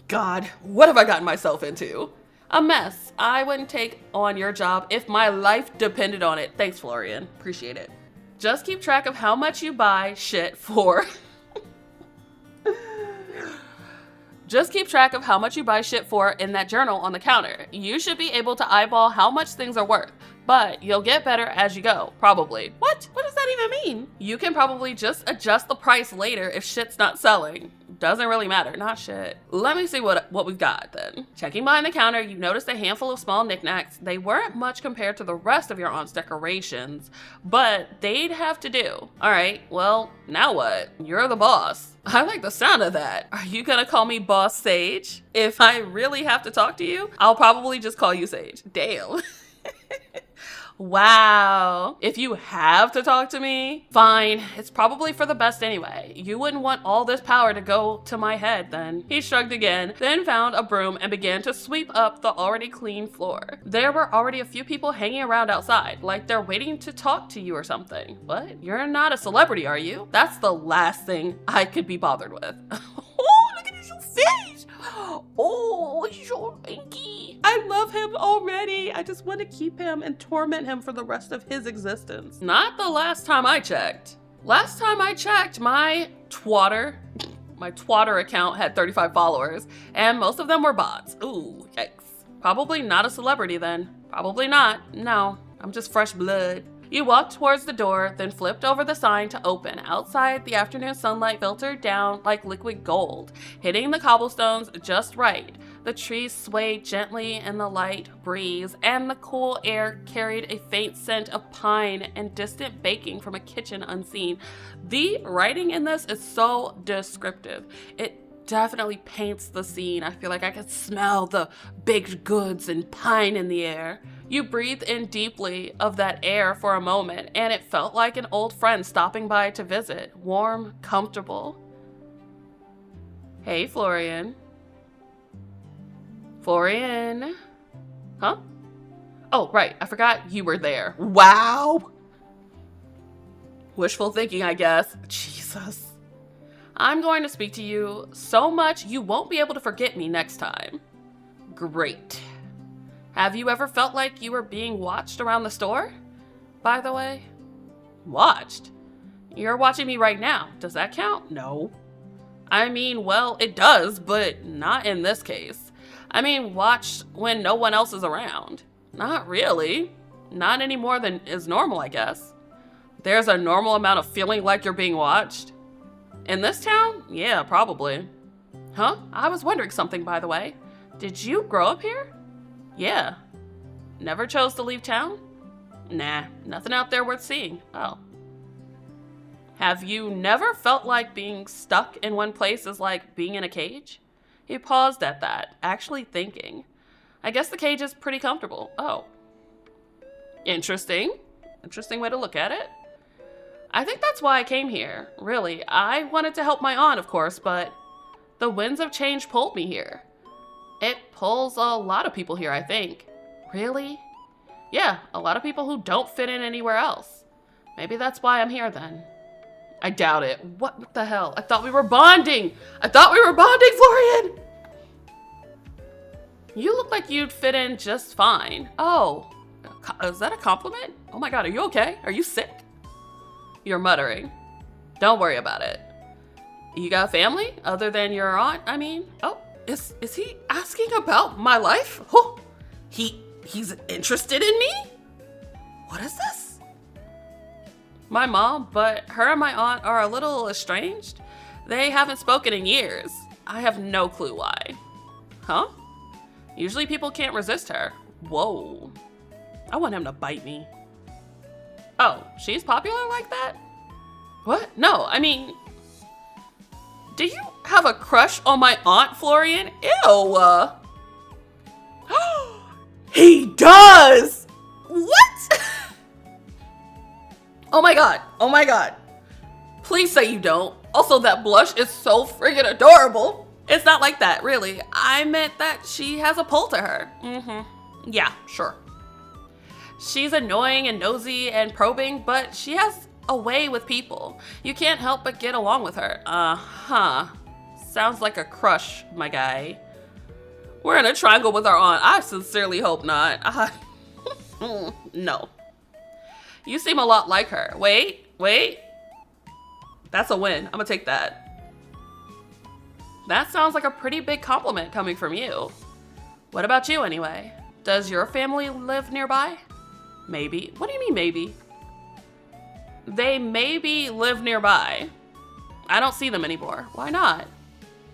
God, what have I gotten myself into? A mess. I wouldn't take on your job if my life depended on it. Thanks, Florian. Appreciate it. Just keep track of how much you buy shit for. Just keep track of how much you buy shit for in that journal on the counter. You should be able to eyeball how much things are worth, but you'll get better as you go, probably. What? What does that even mean? You can probably just adjust the price later if shit's not selling. Doesn't really matter, not shit. Let me see what we've got then. Checking behind the counter, you noticed a handful of small knickknacks. They weren't much compared to the rest of your aunt's decorations, but they'd have to do. All right, well, now what? You're the boss. I like the sound of that. Are you gonna call me Boss Sage? If I really have to talk to you, I'll probably just call you Sage. Damn. Wow. If you have to talk to me, fine. It's probably for the best anyway. You wouldn't want all this power to go to my head then. He shrugged again, then found a broom and began to sweep up the already clean floor. There were already a few people hanging around outside, like they're waiting to talk to you or something. What? You're not a celebrity, are you? That's the last thing I could be bothered with. Oh, look at his face. Oh, he's so pinky. I love him already. I just want to keep him and torment him for the rest of his existence. Not the last time I checked. Last time I checked, my Twatter account had 35 followers, and most of them were bots. Ooh, yikes. Probably not a celebrity then. Probably not. No, I'm just fresh blood. You walked towards the door, then flipped over the sign to open. Outside, the afternoon sunlight filtered down like liquid gold, hitting the cobblestones just right. The trees swayed gently in the light breeze, and the cool air carried a faint scent of pine and distant baking from a kitchen unseen. The writing in this is so descriptive. It definitely paints the scene. I feel like I could smell the baked goods and pine in the air. You breathed in deeply of that air for a moment, and it felt like an old friend stopping by to visit. Warm, comfortable. Hey, Florian. Florian. Huh? Oh, right. I forgot you were there. Wow. Wishful thinking, I guess. Jesus. I'm going to speak to you so much you won't be able to forget me next time. Great. Have you ever felt like you were being watched around the store? By the way? Watched? You're watching me right now. Does that count? No. I mean, well, it does, but not in this case. I mean, watched when no one else is around. Not really. Not any more than is normal, I guess. There's a normal amount of feeling like you're being watched. In this town? Yeah, probably. Huh? I was wondering something, by the way. Did you grow up here? Yeah. Never chose to leave town? Nah, nothing out there worth seeing. Oh. Have you never felt like being stuck in one place is like being in a cage? He paused at that, actually thinking. I guess the cage is pretty comfortable. Oh. Interesting. Interesting way to look at it. I think that's why I came here, really. I wanted to help my aunt, of course, but the winds of change pulled me here. It pulls a lot of people here, I think. Really? Yeah, a lot of people who don't fit in anywhere else. Maybe that's why I'm here then. I doubt it. What the hell? I thought we were bonding! Florian! You look like you'd fit in just fine. Oh, is that a compliment? Oh my god, are you okay? Are you sick? You're muttering. Don't worry about it. You got family? Other than your aunt, I mean? Oh, is he asking about my life? Oh, he's interested in me? What is this? My mom, but her and my aunt are a little estranged. They haven't spoken in years. I have no clue why. Huh? Usually people can't resist her. Whoa. I want him to bite me. Oh, she's popular like that? What? No, I mean, do you have a crush on my aunt, Florian? Ew. He does! What? Oh my god. Oh my god. Please say you don't. Also, that blush is so friggin' adorable. It's not like that, really. I meant that she has a pull to her. Yeah, sure. She's annoying and nosy and probing, but she has a way with people. You can't help but get along with her. Uh-huh. Sounds like a crush, my guy. We're in a triangle with our aunt. I sincerely hope not. No. You seem a lot like her. Wait. That's a win. I'm gonna take that. That sounds like a pretty big compliment coming from you. What about you anyway? Does your family live nearby? Maybe. What do you mean maybe? They maybe live nearby. I don't see them anymore. Why not?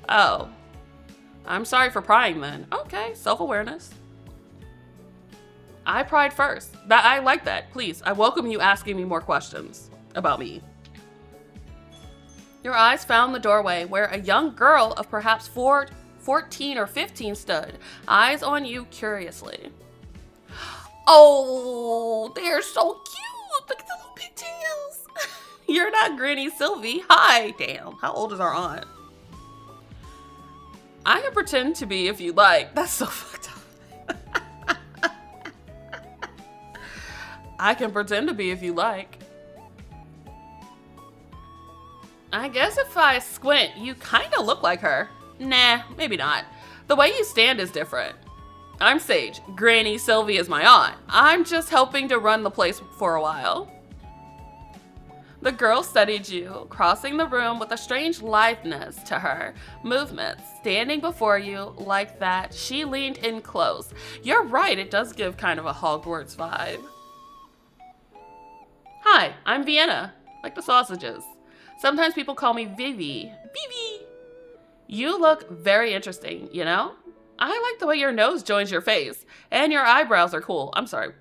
Oh. I'm sorry for prying then. Okay, self-awareness. I pried first. I like that. Please, I welcome you asking me more questions about me. Your eyes found the doorway where a young girl of perhaps 14 or 15 stood, eyes on you curiously. Oh, they're so cute. Look at the little pigtails. You're not Granny Sylvie. Hi. Damn, how old is our aunt? I can pretend to be if you like. That's so fucked up. I can pretend to be if you like. I guess if I squint, you kind of look like her. Nah, maybe not. The way you stand is different. I'm Sage. Granny Sylvie is my aunt. I'm just helping to run the place for a while. The girl studied you, crossing the room with a strange litheness to her movements. Standing before you like that, she leaned in close. You're right, it does give kind of a Hogwarts vibe. Hi, I'm Vienna, like the sausages. Sometimes people call me Vivi. Vivi! You look very interesting, you know? I like the way your nose joins your face, and your eyebrows are cool. I'm sorry.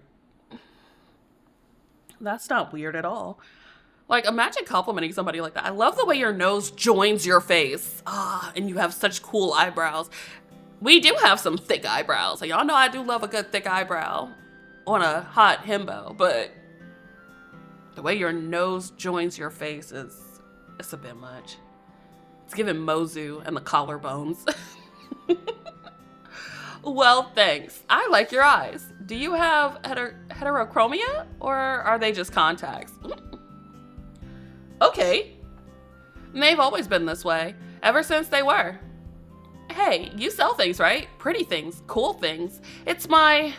That's not weird at all. Like, imagine complimenting somebody like that. I love the way your nose joins your face. And you have such cool eyebrows. We do have some thick eyebrows. And y'all know I do love a good thick eyebrow on a hot himbo, but the way your nose joins your face it's a bit much. It's giving Mozu and the collarbones. Well, thanks. I like your eyes. Do you have heterochromia, or are they just contacts? Okay. They've always been this way, ever since they were. Hey, you sell things, right? Pretty things, cool things. It's my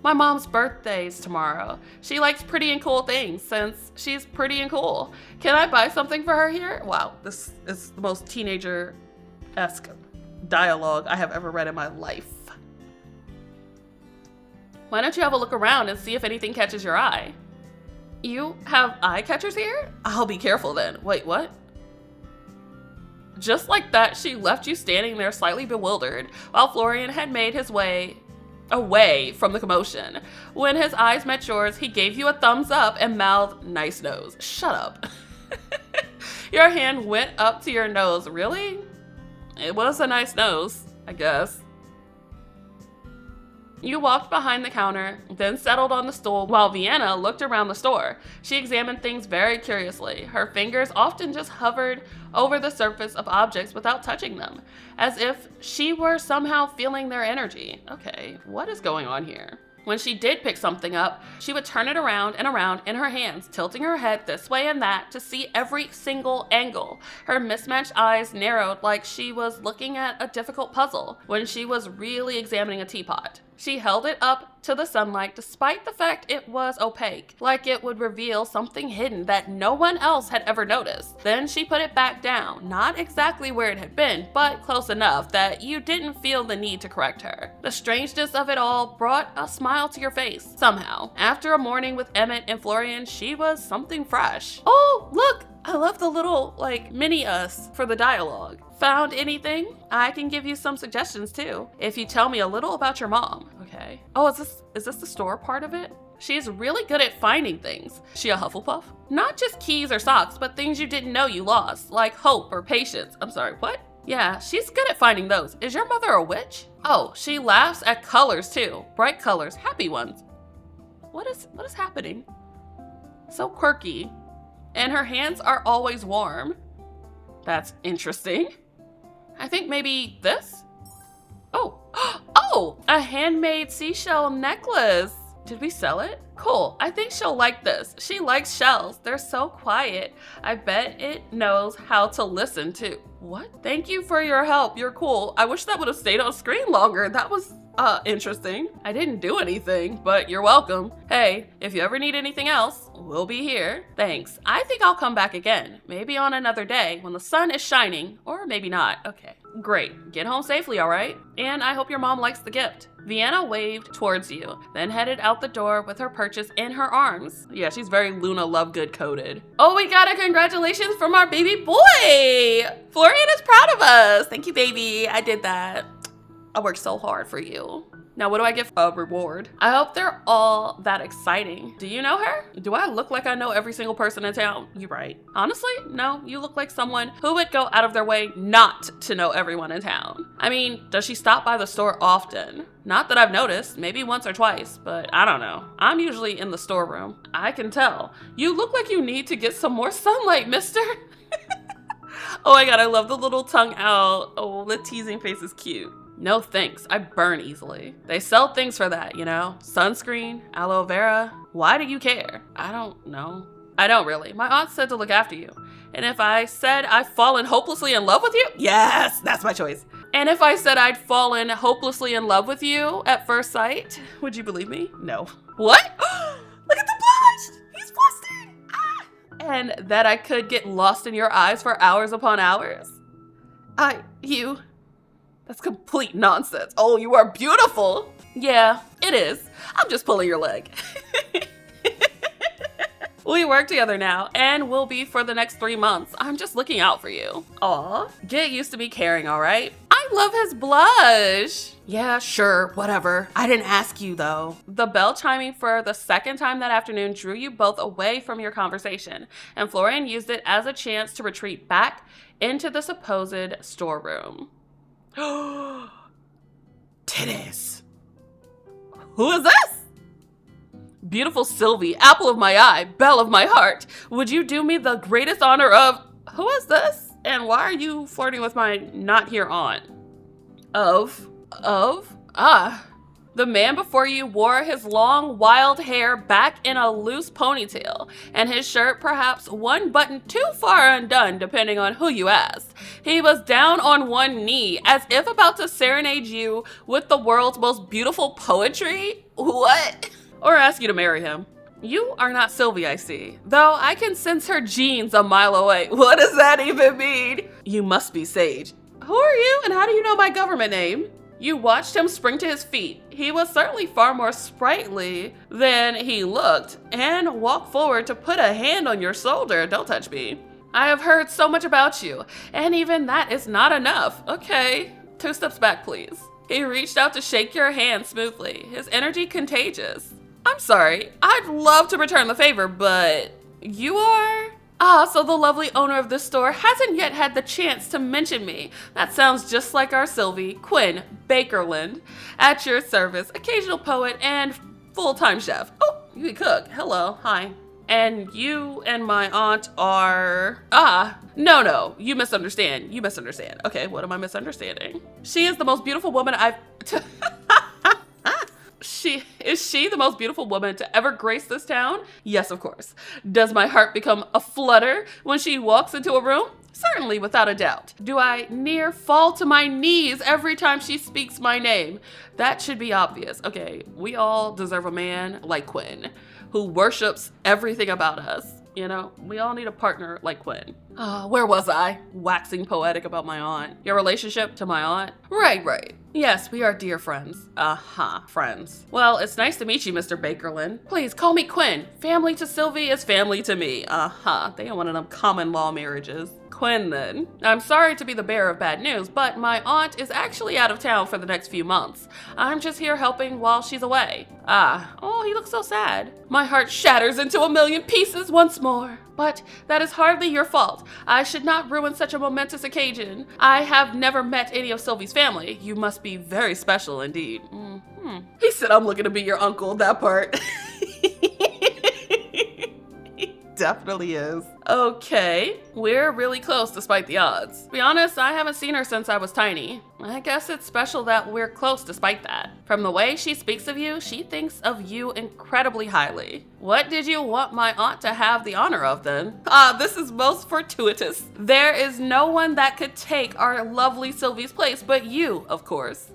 mom's birthday's tomorrow. She likes pretty and cool things since she's pretty and cool. Can I buy something for her here? Wow, this is the most teenager-esque dialogue I have ever read in my life. Why don't you have a look around and see if anything catches your eye? You have eye catchers here? I'll be careful then. Wait, what? Just like that, she left you standing there slightly bewildered while Florian had made his way away from the commotion. When his eyes met yours, he gave you a thumbs up and mouthed, "Nice nose." Shut up. Your hand went up to your nose. Really? It was a nice nose, I guess. You walked behind the counter, then settled on the stool while Vienna looked around the store. She examined things very curiously. Her fingers often just hovered over the surface of objects without touching them, as if she were somehow feeling their energy. Okay, what is going on here? When she did pick something up, she would turn it around and around in her hands, tilting her head this way and that to see every single angle. Her mismatched eyes narrowed like she was looking at a difficult puzzle when she was really examining a teapot. She held it up to the sunlight despite the fact it was opaque, like it would reveal something hidden that no one else had ever noticed. Then she put it back down, not exactly where it had been, but close enough that you didn't feel the need to correct her. The strangeness of it all brought a smile to your face, somehow. After a morning with Emmett and Florian, she was something fresh. Oh, look! I love the little, mini us for the dialogue. Found anything? I can give you some suggestions too, if you tell me a little about your mom. Okay. Oh, is this the store part of it? She's really good at finding things. She a Hufflepuff? Not just keys or socks, but things you didn't know you lost, like hope or patience. I'm sorry, what? Yeah, she's good at finding those. Is your mother a witch? Oh, she laughs at colors too. Bright colors, happy ones. What is happening? So quirky. And her hands are always warm. That's interesting. I think maybe this? Oh, Oh, a handmade seashell necklace. Did we sell it? Cool. I think she'll like this. She likes shells. They're so quiet. I bet it knows how to listen too. What? Thank you for your help. You're cool. I wish that would have stayed on screen longer. That was interesting. I didn't do anything, but you're welcome. Hey, if you ever need anything else, we'll be here. Thanks. I think I'll come back again. Maybe on another day when the sun is shining, or maybe not. Okay. Great. Get home safely, all right? And I hope your mom likes the gift. Vienna waved towards you, then headed out the door with her purchase in her arms. Yeah, she's very Luna Lovegood coded. Oh, we got a congratulations from our baby boy. Florian is proud of us. Thank you, baby. I did that. I worked so hard for you. Now, what do I get for a reward? I hope they're all that exciting. Do you know her? Do I look like I know every single person in town? You're right. Honestly, no, you look like someone who would go out of their way not to know everyone in town. I mean, does she stop by the store often? Not that I've noticed, maybe once or twice, but I don't know. I'm usually in the storeroom. I can tell. You look like you need to get some more sunlight, mister. Oh my God, I love the little tongue out. Oh, the teasing face is cute. No thanks, I burn easily. They sell things for that, you know? Sunscreen, aloe vera. Why do you care? I don't know. I don't really. My aunt said to look after you. And if I said I've fallen hopelessly in love with you, yes, that's my choice. And if I said I'd fallen hopelessly in love with you at first sight, would you believe me? No. What? Look at the blush! He's flustered! Ah! And that I could get lost in your eyes for hours upon hours? That's complete nonsense. Oh, you are beautiful. Yeah, it is. I'm just pulling your leg. We work together now and will be for the next 3 months. I'm just looking out for you. Aw, get used to me caring, all right? I love his blush. Yeah, sure, whatever. I didn't ask you though. The bell chiming for the second time that afternoon drew you both away from your conversation, and Florian used it as a chance to retreat back into the supposed storeroom. Titties. Who is this? Beautiful Sylvie, apple of my eye, belle of my heart. Would you do me the greatest honor of... Who is this? And why are you flirting with my not here aunt? The man before you wore his long, wild hair back in a loose ponytail, and his shirt perhaps one button too far undone, depending on who you asked. He was down on one knee, as if about to serenade you with the world's most beautiful poetry. What? Or ask you to marry him. You are not Sylvie, I see. Though I can sense her genes a mile away. What does that even mean? You must be Sage. Who are you, and how do you know my government name? You watched him spring to his feet. He was certainly far more sprightly than he looked, and walked forward to put a hand on your shoulder. Don't touch me. I have heard so much about you, and even that is not enough. Okay, 2 steps back, please. He reached out to shake your hand smoothly, his energy contagious. I'm sorry, I'd love to return the favor, but you are? So the lovely owner of this store hasn't yet had the chance to mention me. That sounds just like our Sylvie, Quinn Bakerland. At your service, occasional poet and full-time chef. Oh, you can cook. Hello, hi. And you and my aunt are... No, you misunderstand. Okay, what am I misunderstanding? She is the most beautiful woman I've... Is she the most beautiful woman to ever grace this town? Yes, of course. Does my heart become a flutter when she walks into a room? Certainly, without a doubt. Do I near fall to my knees every time she speaks my name? That should be obvious. Okay, we all deserve a man like Quinn, who worships everything about us. You know, we all need a partner like Quinn. Where was I? Waxing poetic about my aunt. Your relationship to my aunt? Right. Yes, we are dear friends. Friends. Well, it's nice to meet you, Mr. Bakerland. Please, call me Quinn. Family to Sylvie is family to me. They don't want one of them common law marriages. Quinn, then. I'm sorry to be the bearer of bad news, but my aunt is actually out of town for the next few months. I'm just here helping while she's away. Oh, he looks so sad. My heart shatters into a million pieces once more. But that is hardly your fault. I should not ruin such a momentous occasion. I have never met any of Sylvie's family. You must be very special indeed. He said, I'm looking to be your uncle, that part. definitely is. Okay, we're really close despite the odds. To be honest, I haven't seen her since I was tiny. I guess it's special that we're close despite that. From the way she speaks of you, she thinks of you incredibly highly. What did you want my aunt to have the honor of then? This is most fortuitous. There is no one that could take our lovely Sylvie's place but you, of course.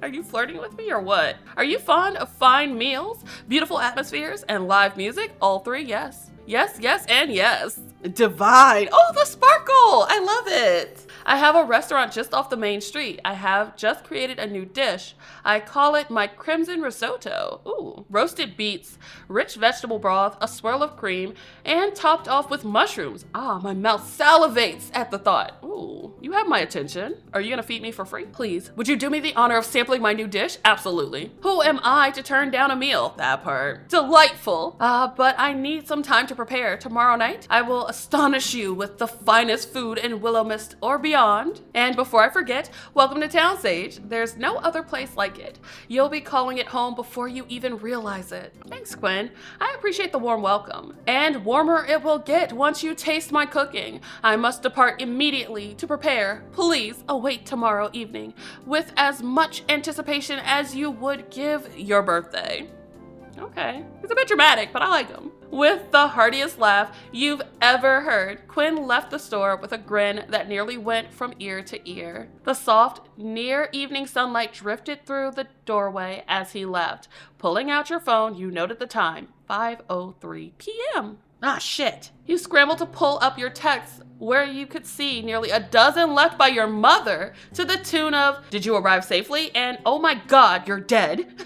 Are you flirting with me or what? Are you fond of fine meals, beautiful atmospheres, and live music? All three, yes. Yes, yes, and yes. Divine. Oh, the sparkle. I love it. I have a restaurant just off the main street. I have just created a new dish. I call it my crimson risotto. Ooh, roasted beets, rich vegetable broth, a swirl of cream, and topped off with mushrooms. Ah, my mouth salivates at the thought. Ooh, you have my attention. Are you gonna feed me for free? Please, would you do me the honor of sampling my new dish? Absolutely. Who am I to turn down a meal? That part. Delightful. But I need some time to prepare. Tomorrow night, I will astonish you with the finest food in Willowmist or beyond. And before I forget, welcome to Town Sage. There's no other place like it. You'll be calling it home before you even realize it. Thanks, Quinn. I appreciate the warm welcome. And warmer it will get once you taste my cooking. I must depart immediately to prepare. Please await tomorrow evening with as much anticipation as you would give your birthday. Okay, he's a bit dramatic, but I like him. With the heartiest laugh you've ever heard, Quinn left the store with a grin that nearly went from ear to ear. The soft, near evening sunlight drifted through the doorway as he left. Pulling out your phone, you noted the time, 5:03 p.m. Ah, shit. You scrambled to pull up your texts where you could see nearly a dozen left by your mother to the tune of, "Did you arrive safely?" and "Oh my God, you're dead."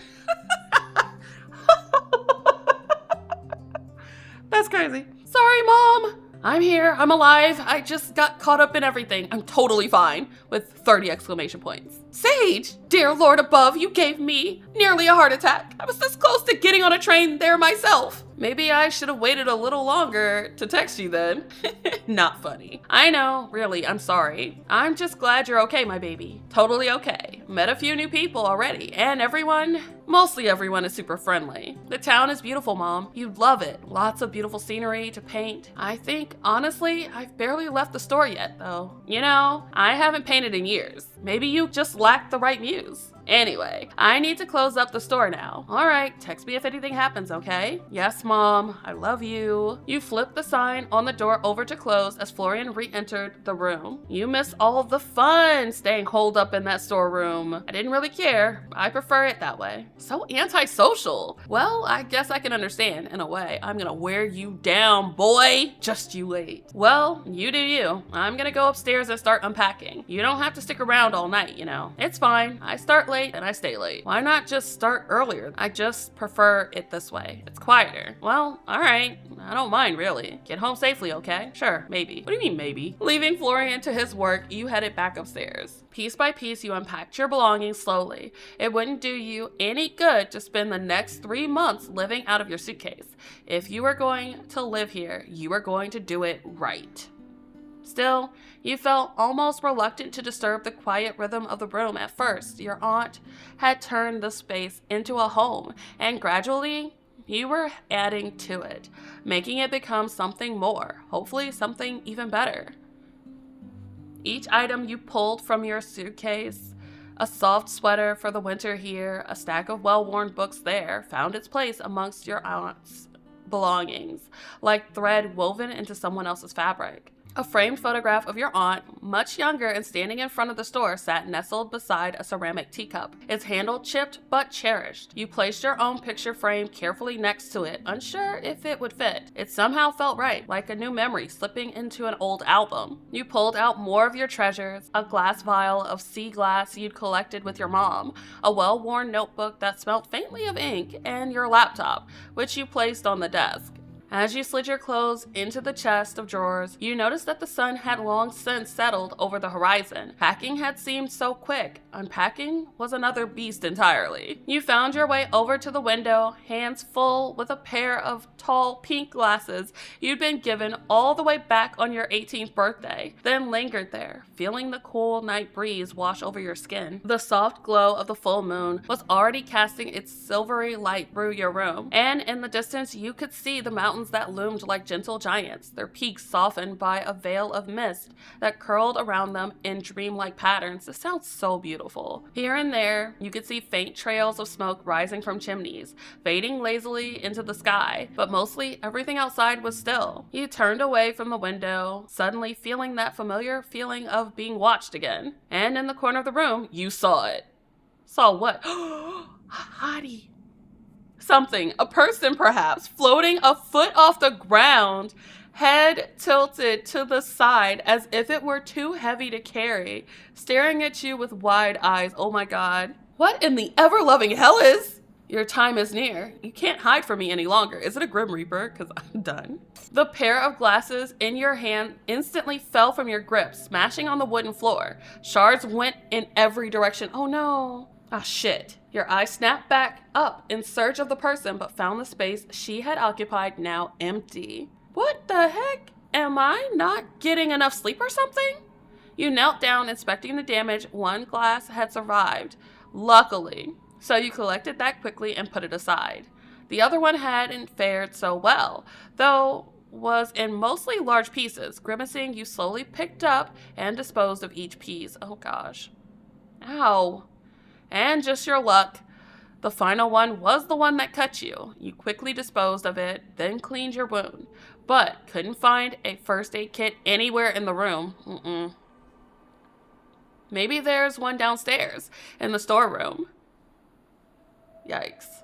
That's crazy. Sorry, Mom. I'm here. I'm alive. I just got caught up in everything. I'm totally fine. With 30 exclamation points. Sage, dear Lord above, you gave me nearly a heart attack. I was this close to getting on a train there myself. Maybe I should have waited a little longer to text you then. Not funny. I know, really, I'm sorry. I'm just glad you're okay, my baby. Totally okay. Met a few new people already, and mostly everyone is super friendly. The town is beautiful, Mom. You'd love it. Lots of beautiful scenery to paint. I think, honestly, I've barely left the store yet, though. You know, I haven't painted in years. Maybe you just lack the right muse. Anyway, I need to close up the store now. All right, text me if anything happens, okay? Yes, Mom, I love you. You flipped the sign on the door over to close as Florian re-entered the room. You missed all of the fun staying holed up in that storeroom. I didn't really care. I prefer it that way. So antisocial. Well, I guess I can understand in a way. I'm gonna wear you down, boy. Just you wait. Well, you do you. I'm gonna go upstairs and start unpacking. You don't have to stick around all night, you know. It's fine. I start late and I stay late. Why not just start earlier? I just prefer it this way. It's quieter. Well, all right. I don't mind, really. Get home safely, okay? Sure, maybe. What do you mean, maybe? Leaving Florian to his work, you headed back upstairs. Piece by piece, you unpacked your belongings slowly. It wouldn't do you any good to spend the next 3 months living out of your suitcase. If you were going to live here, you were going to do it right. Still, you felt almost reluctant to disturb the quiet rhythm of the room at first. Your aunt had turned the space into a home, and gradually, you were adding to it, making it become something more, hopefully something even better. Each item you pulled from your suitcase, a soft sweater for the winter here, a stack of well-worn books there, found its place amongst your aunt's belongings, like thread woven into someone else's fabric. A framed photograph of your aunt, much younger and standing in front of the store, sat nestled beside a ceramic teacup, its handle chipped but cherished. You placed your own picture frame carefully next to it, unsure if it would fit. It somehow felt right, like a new memory slipping into an old album. You pulled out more of your treasures, a glass vial of sea glass you'd collected with your mom, a well-worn notebook that smelled faintly of ink, and your laptop, which you placed on the desk. As you slid your clothes into the chest of drawers, you noticed that the sun had long since settled over the horizon. Packing had seemed so quick. Unpacking was another beast entirely. You found your way over to the window, hands full with a pair of tall pink glasses you'd been given all the way back on your 18th birthday, then lingered there, feeling the cool night breeze wash over your skin. The soft glow of the full moon was already casting its silvery light through your room, and in the distance you could see the mountains mountains that loomed like gentle giants, their peaks softened by a veil of mist that curled around them in dreamlike patterns. This sounds so beautiful. Here and there, you could see faint trails of smoke rising from chimneys, fading lazily into the sky, but mostly everything outside was still. You turned away from the window, suddenly feeling that familiar feeling of being watched again. And in the corner of the room, you saw it. Saw what? Hottie. Something, a person perhaps, floating a foot off the ground, head tilted to the side as if it were too heavy to carry, staring at you with wide eyes. Oh my God. What in the ever-loving hell is? Your time is near. You can't hide from me any longer. Is it a Grim Reaper? Because I'm done. The pair of glasses in your hand instantly fell from your grip, smashing on the wooden floor. Shards went in every direction. Oh no. Ah, shit. Your eyes snapped back up in search of the person, but found the space she had occupied now empty. What the heck? Am I not getting enough sleep or something? You knelt down, inspecting the damage. One glass had survived, luckily, so you collected that quickly and put it aside. The other one hadn't fared so well, though was in mostly large pieces. Grimacing, you slowly picked up and disposed of each piece. Oh gosh. Ow. And just your luck, the final one was the one that cut you. You quickly disposed of it, then cleaned your wound, but couldn't find a first aid kit anywhere in the room. Maybe there's one downstairs in the storeroom. Yikes.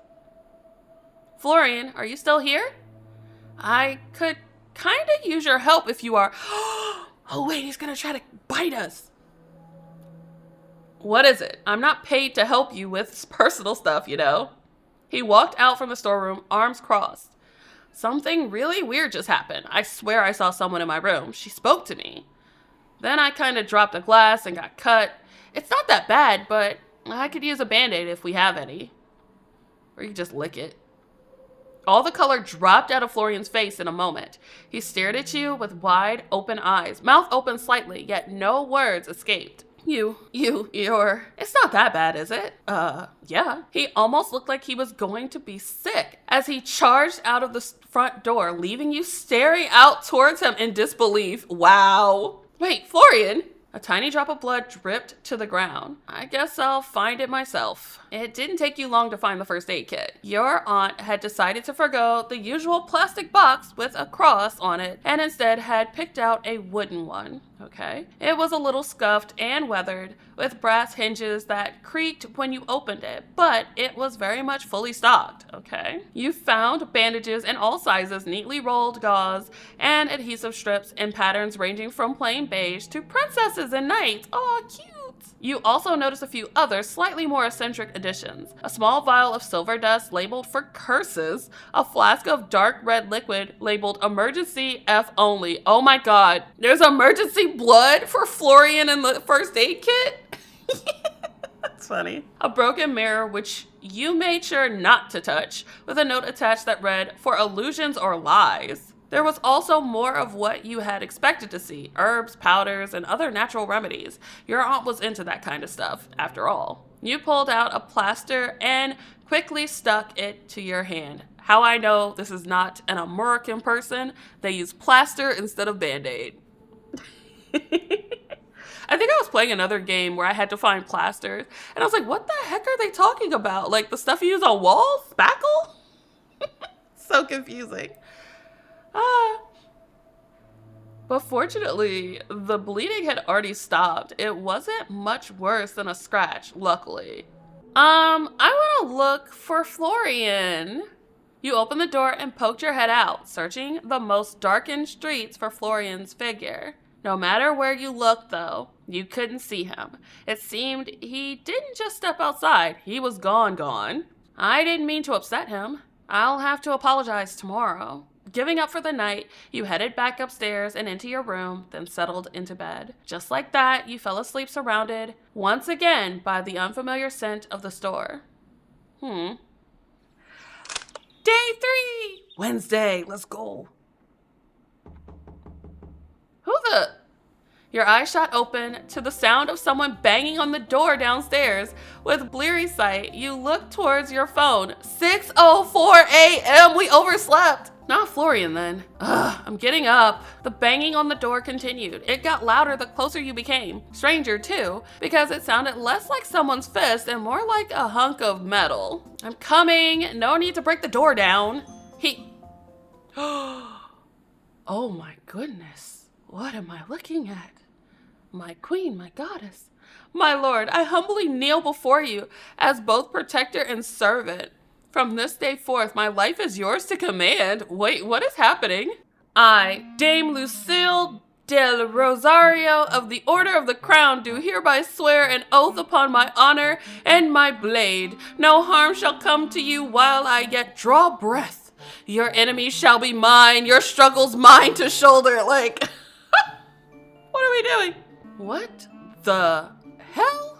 Florian, are you still here? I could kind of use your help if you are. Oh wait, he's gonna try to bite us. What is it? I'm not paid to help you with personal stuff, you know. He walked out from the storeroom, arms crossed. Something really weird just happened. I swear I saw someone in my room. She spoke to me. Then I kind of dropped a glass and got cut. It's not that bad, but I could use a Band-Aid if we have any. Or you can just lick it. All the color dropped out of Florian's face in a moment. He stared at you with wide open eyes, mouth open slightly, yet no words escaped. You're... It's not that bad, is it? Yeah. He almost looked like he was going to be sick as he charged out of the front door, leaving you staring out towards him in disbelief. Wow. Wait, Florian? A tiny drop of blood dripped to the ground. I guess I'll find it myself. It didn't take you long to find the first aid kit. Your aunt had decided to forgo the usual plastic box with a cross on it and instead had picked out a wooden one. Okay. It was a little scuffed and weathered with brass hinges that creaked when you opened it, but it was very much fully stocked. Okay. You found bandages in all sizes, neatly rolled gauze, and adhesive strips in patterns ranging from plain beige to princesses and knights. Aw, cute. You also noticed a few other slightly more eccentric additions. A small vial of silver dust labeled for curses, a flask of dark red liquid labeled emergency F only. Oh my God, there's emergency blood for Florian in the first aid kit? That's funny. A broken mirror, which you made sure not to touch, with a note attached that read, "For illusions or lies." There was also more of what you had expected to see, herbs, powders, and other natural remedies. Your aunt was into that kind of stuff, after all. You pulled out a plaster and quickly stuck it to your hand. How I know this is not an American person, they use plaster instead of Band-Aid. I think I was playing another game where I had to find plasters, and I was like, what the heck are they talking about? Like the stuff you use on walls? Spackle? So confusing. But fortunately, the bleeding had already stopped. It wasn't much worse than a scratch, luckily. I want to look for Florian. You opened the door and poked your head out, searching the most darkened streets for Florian's figure. No matter where you looked, though, you couldn't see him. It seemed he didn't just step outside. He was gone. I didn't mean to upset him. I'll have to apologize tomorrow. Giving up for the night, you headed back upstairs and into your room, then settled into bed. Just like that, you fell asleep surrounded, once again, by the unfamiliar scent of the store. Day 3! Wednesday, let's go. Your eyes shot open to the sound of someone banging on the door downstairs. With bleary sight, you look towards your phone. 6:04 a.m. We overslept. Not Florian then. Ugh, I'm getting up. The banging on the door continued. It got louder the closer you became. Stranger too, because it sounded less like someone's fist and more like a hunk of metal. I'm coming. No need to break the door down. Oh my goodness. What am I looking at? My queen, my goddess. My lord, I humbly kneel before you as both protector and servant. From this day forth, my life is yours to command. Wait, what is happening? I, Dame Lucille del Rosario of the Order of the Crown, do hereby swear an oath upon my honor and my blade. No harm shall come to you while I yet draw breath. Your enemies shall be mine, your struggles mine to shoulder. Like, what are we doing? What the hell?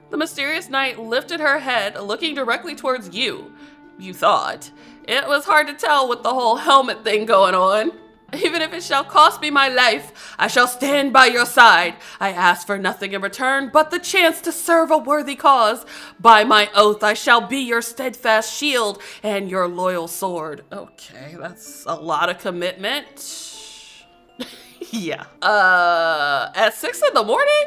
The mysterious knight lifted her head, looking directly towards you. You thought. It was hard to tell with the whole helmet thing going on. Even if it shall cost me my life, I shall stand by your side. I ask for nothing in return but the chance to serve a worthy cause. By my oath, I shall be your steadfast shield and your loyal sword. Okay, that's a lot of commitment. Yeah. At 6 in the morning?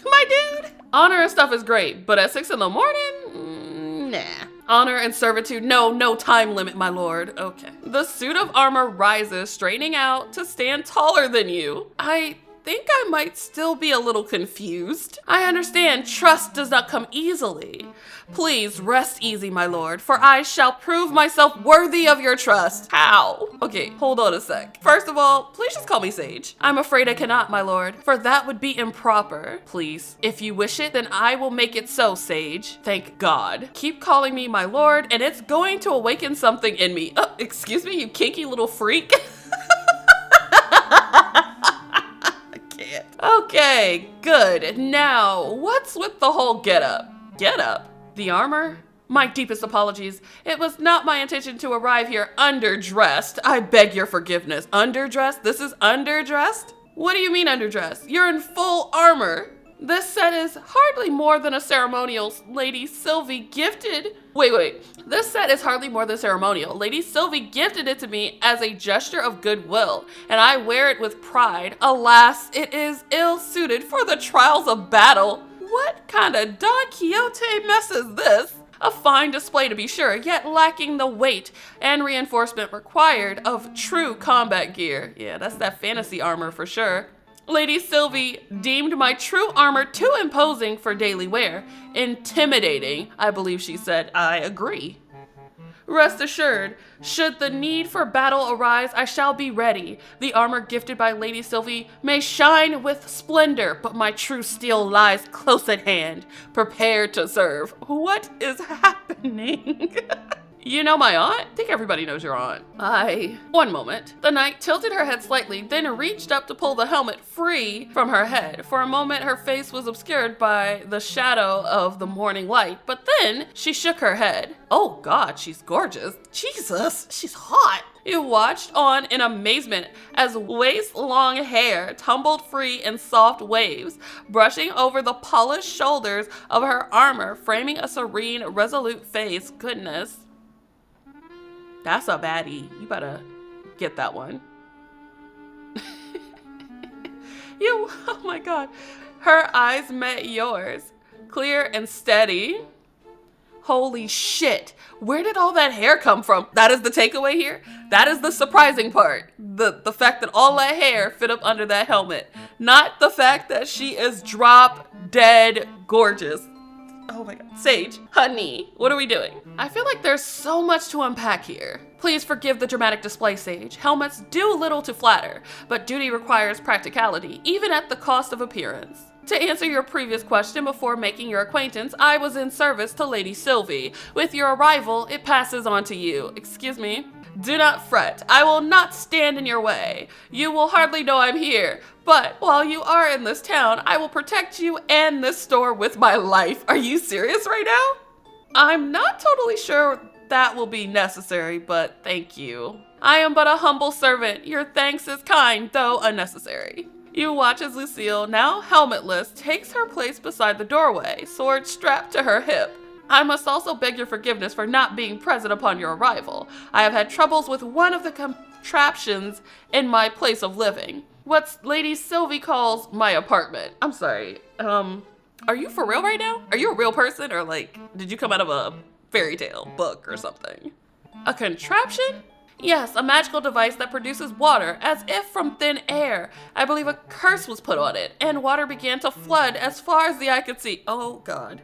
My dude? Honor and stuff is great, but at 6 in the morning? Nah. Honor and servitude, no time limit, my lord. Okay. The suit of armor rises, straightening out to stand taller than you. I think I might still be a little confused. I understand trust does not come easily. Please rest easy, my lord, for I shall prove myself worthy of your trust. How? Okay, hold on a sec. First of all, please just call me Sage. I'm afraid I cannot, my lord, for that would be improper. Please, if you wish it, then I will make it so, Sage. Thank God. Keep calling me my lord, and it's going to awaken something in me. Excuse me, you kinky little freak. Okay, good. Now, what's with the whole getup? Getup? The armor? My deepest apologies. It was not my intention to arrive here underdressed. I beg your forgiveness. Underdressed? This is underdressed? What do you mean underdressed? You're in full armor. This set is hardly more than a ceremonial. Lady Sylvie gifted... Wait. This set is hardly more than ceremonial. Lady Sylvie gifted it to me as a gesture of goodwill, and I wear it with pride. Alas, it is ill-suited for the trials of battle. What kind of Don Quixote mess is this? A fine display to be sure, yet lacking the weight and reinforcement required of true combat gear. Yeah, that's that fantasy armor for sure. Lady Sylvie deemed my true armor too imposing for daily wear. Intimidating, I believe she said. I agree. Rest assured, should the need for battle arise, I shall be ready. The armor gifted by Lady Sylvie may shine with splendor, but my true steel lies close at hand, prepared to serve. What is happening? You know my aunt? I think everybody knows your aunt. One moment. The knight tilted her head slightly, then reached up to pull the helmet free from her head. For a moment, her face was obscured by the shadow of the morning light, but then she shook her head. Oh God, she's gorgeous. Jesus, she's hot. You watched on in amazement as waist-long hair tumbled free in soft waves, brushing over the polished shoulders of her armor, framing a serene, resolute face. Goodness. That's a baddie. You better get that one. Oh my God. Her eyes met yours, clear and steady. Holy shit. Where did all that hair come from? That is the takeaway here. That is the surprising part. The fact that all that hair fit up under that helmet. Not the fact that she is drop dead gorgeous. Oh my God. Sage, honey, what are we doing? I feel like there's so much to unpack here. Please forgive the dramatic display, Sage. Helmets do little to flatter, but duty requires practicality, even at the cost of appearance. To answer your previous question before making your acquaintance, I was in service to Lady Sylvie. With your arrival, it passes on to you. Excuse me? Do not fret. I will not stand in your way. You will hardly know I'm here. But while you are in this town, I will protect you and this store with my life. Are you serious right now? I'm not totally sure that will be necessary, but thank you. I am but a humble servant. Your thanks is kind, though unnecessary. You watch as Lucille, now helmetless, takes her place beside the doorway, sword strapped to her hip. I must also beg your forgiveness for not being present upon your arrival. I have had troubles with one of the contraptions in my place of living. What Lady Sylvie calls my apartment. I'm sorry. Are you for real right now? Are you a real person, or like, did you come out of a fairy tale book or something? A contraption? Yes, a magical device that produces water, as if from thin air. I believe a curse was put on it, and water began to flood as far as the eye could see. Oh, God.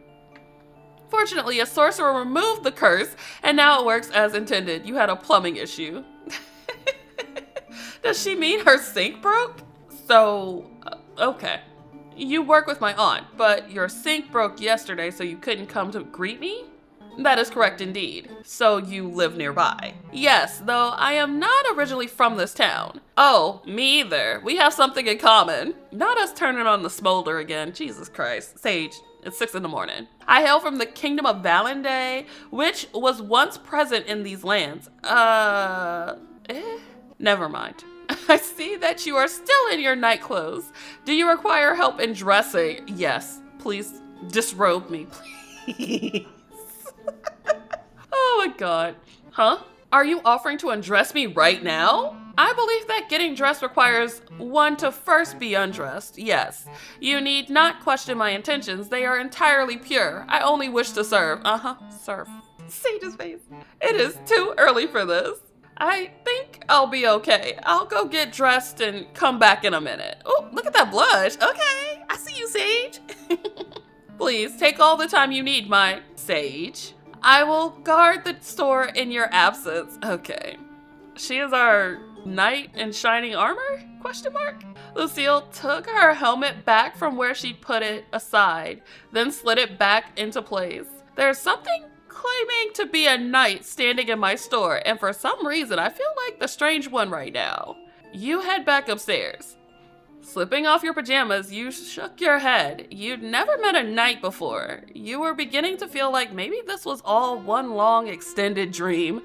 Fortunately, a sorcerer removed the curse, and now it works as intended. You had a plumbing issue. Does she mean her sink broke? So, okay. You work with my aunt, but your sink broke yesterday, so you couldn't come to greet me? That is correct indeed. So you live nearby. Yes, though I am not originally from this town. Oh, me either. We have something in common. Not us turning on the smolder again. Jesus Christ. Sage, it's 6 in the morning. I hail from the kingdom of Valendale, which was once present in these lands. Never mind. I see that you are still in your night clothes. Do you require help in dressing? Yes. Please disrobe me, please. Oh my God. Huh? Are you offering to undress me right now? I believe that getting dressed requires one to first be undressed. Yes. You need not question my intentions. They are entirely pure. I only wish to serve. Serve. Sage's face. It is too early for this. I think I'll be okay. I'll go get dressed and come back in a minute. Oh, look at that blush. Okay. I see you, Sage. Please take all the time you need, my Sage. I will guard the store in your absence. Okay. She is our knight in shining armor? Question mark? Lucille took her helmet back from where she put it aside, then slid it back into place. There's something claiming to be a knight standing in my store, and for some reason I feel like the strange one right now. You head back upstairs. Slipping off your pajamas, you shook your head. You'd never met a knight before. You were beginning to feel like maybe this was all one long extended dream.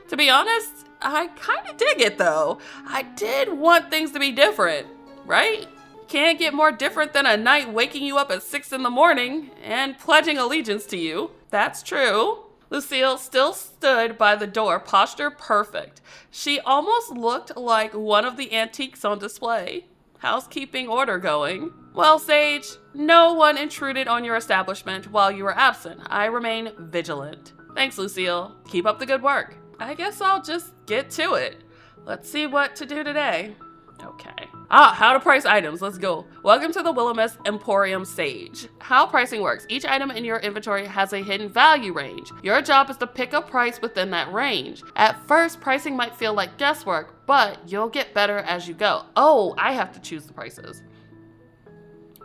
To be honest, I kind of dig it though. I did want things to be different, right? Can't get more different than a knight waking you up at 6 in the morning and pledging allegiance to you. That's true. Lucille still stood by the door, posture perfect. She almost looked like one of the antiques on display. Housekeeping order going. Well, Sage, no one intruded on your establishment while you were absent. I remain vigilant. Thanks, Lucille. Keep up the good work. I guess I'll just get to it. Let's see what to do today. Okay. How to price items. Let's go. Welcome to the Willowmist Emporium, Sage. How pricing works. Each item in your inventory has a hidden value range. Your job is to pick a price within that range. At first, pricing might feel like guesswork, but you'll get better as you go. Oh, I have to choose the prices.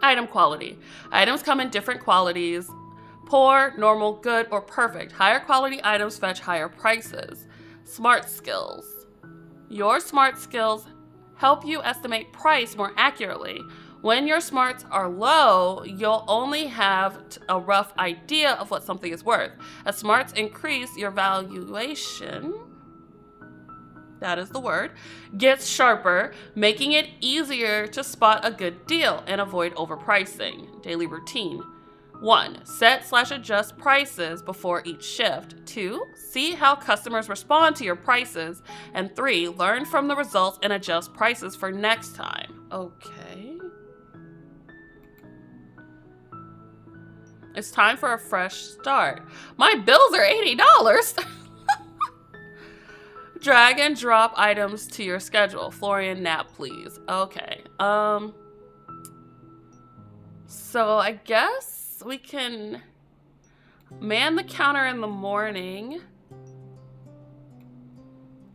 Item quality. Items come in different qualities. Poor, normal, good, or perfect. Higher quality items fetch higher prices. Smart skills. Your smart skills help you estimate price more accurately. When your smarts are low, you'll only have a rough idea of what something is worth. As smarts increase, your valuation, that is the word, gets sharper, making it easier to spot a good deal and avoid overpricing. Daily routine. 1. Set/adjust prices before each shift. 2. See how customers respond to your prices. And 3. Learn from the results and adjust prices for next time. Okay. It's time for a fresh start. My bills are $80. Drag and drop items to your schedule. Florian, nap, please. Okay. So I guess we can man the counter in the morning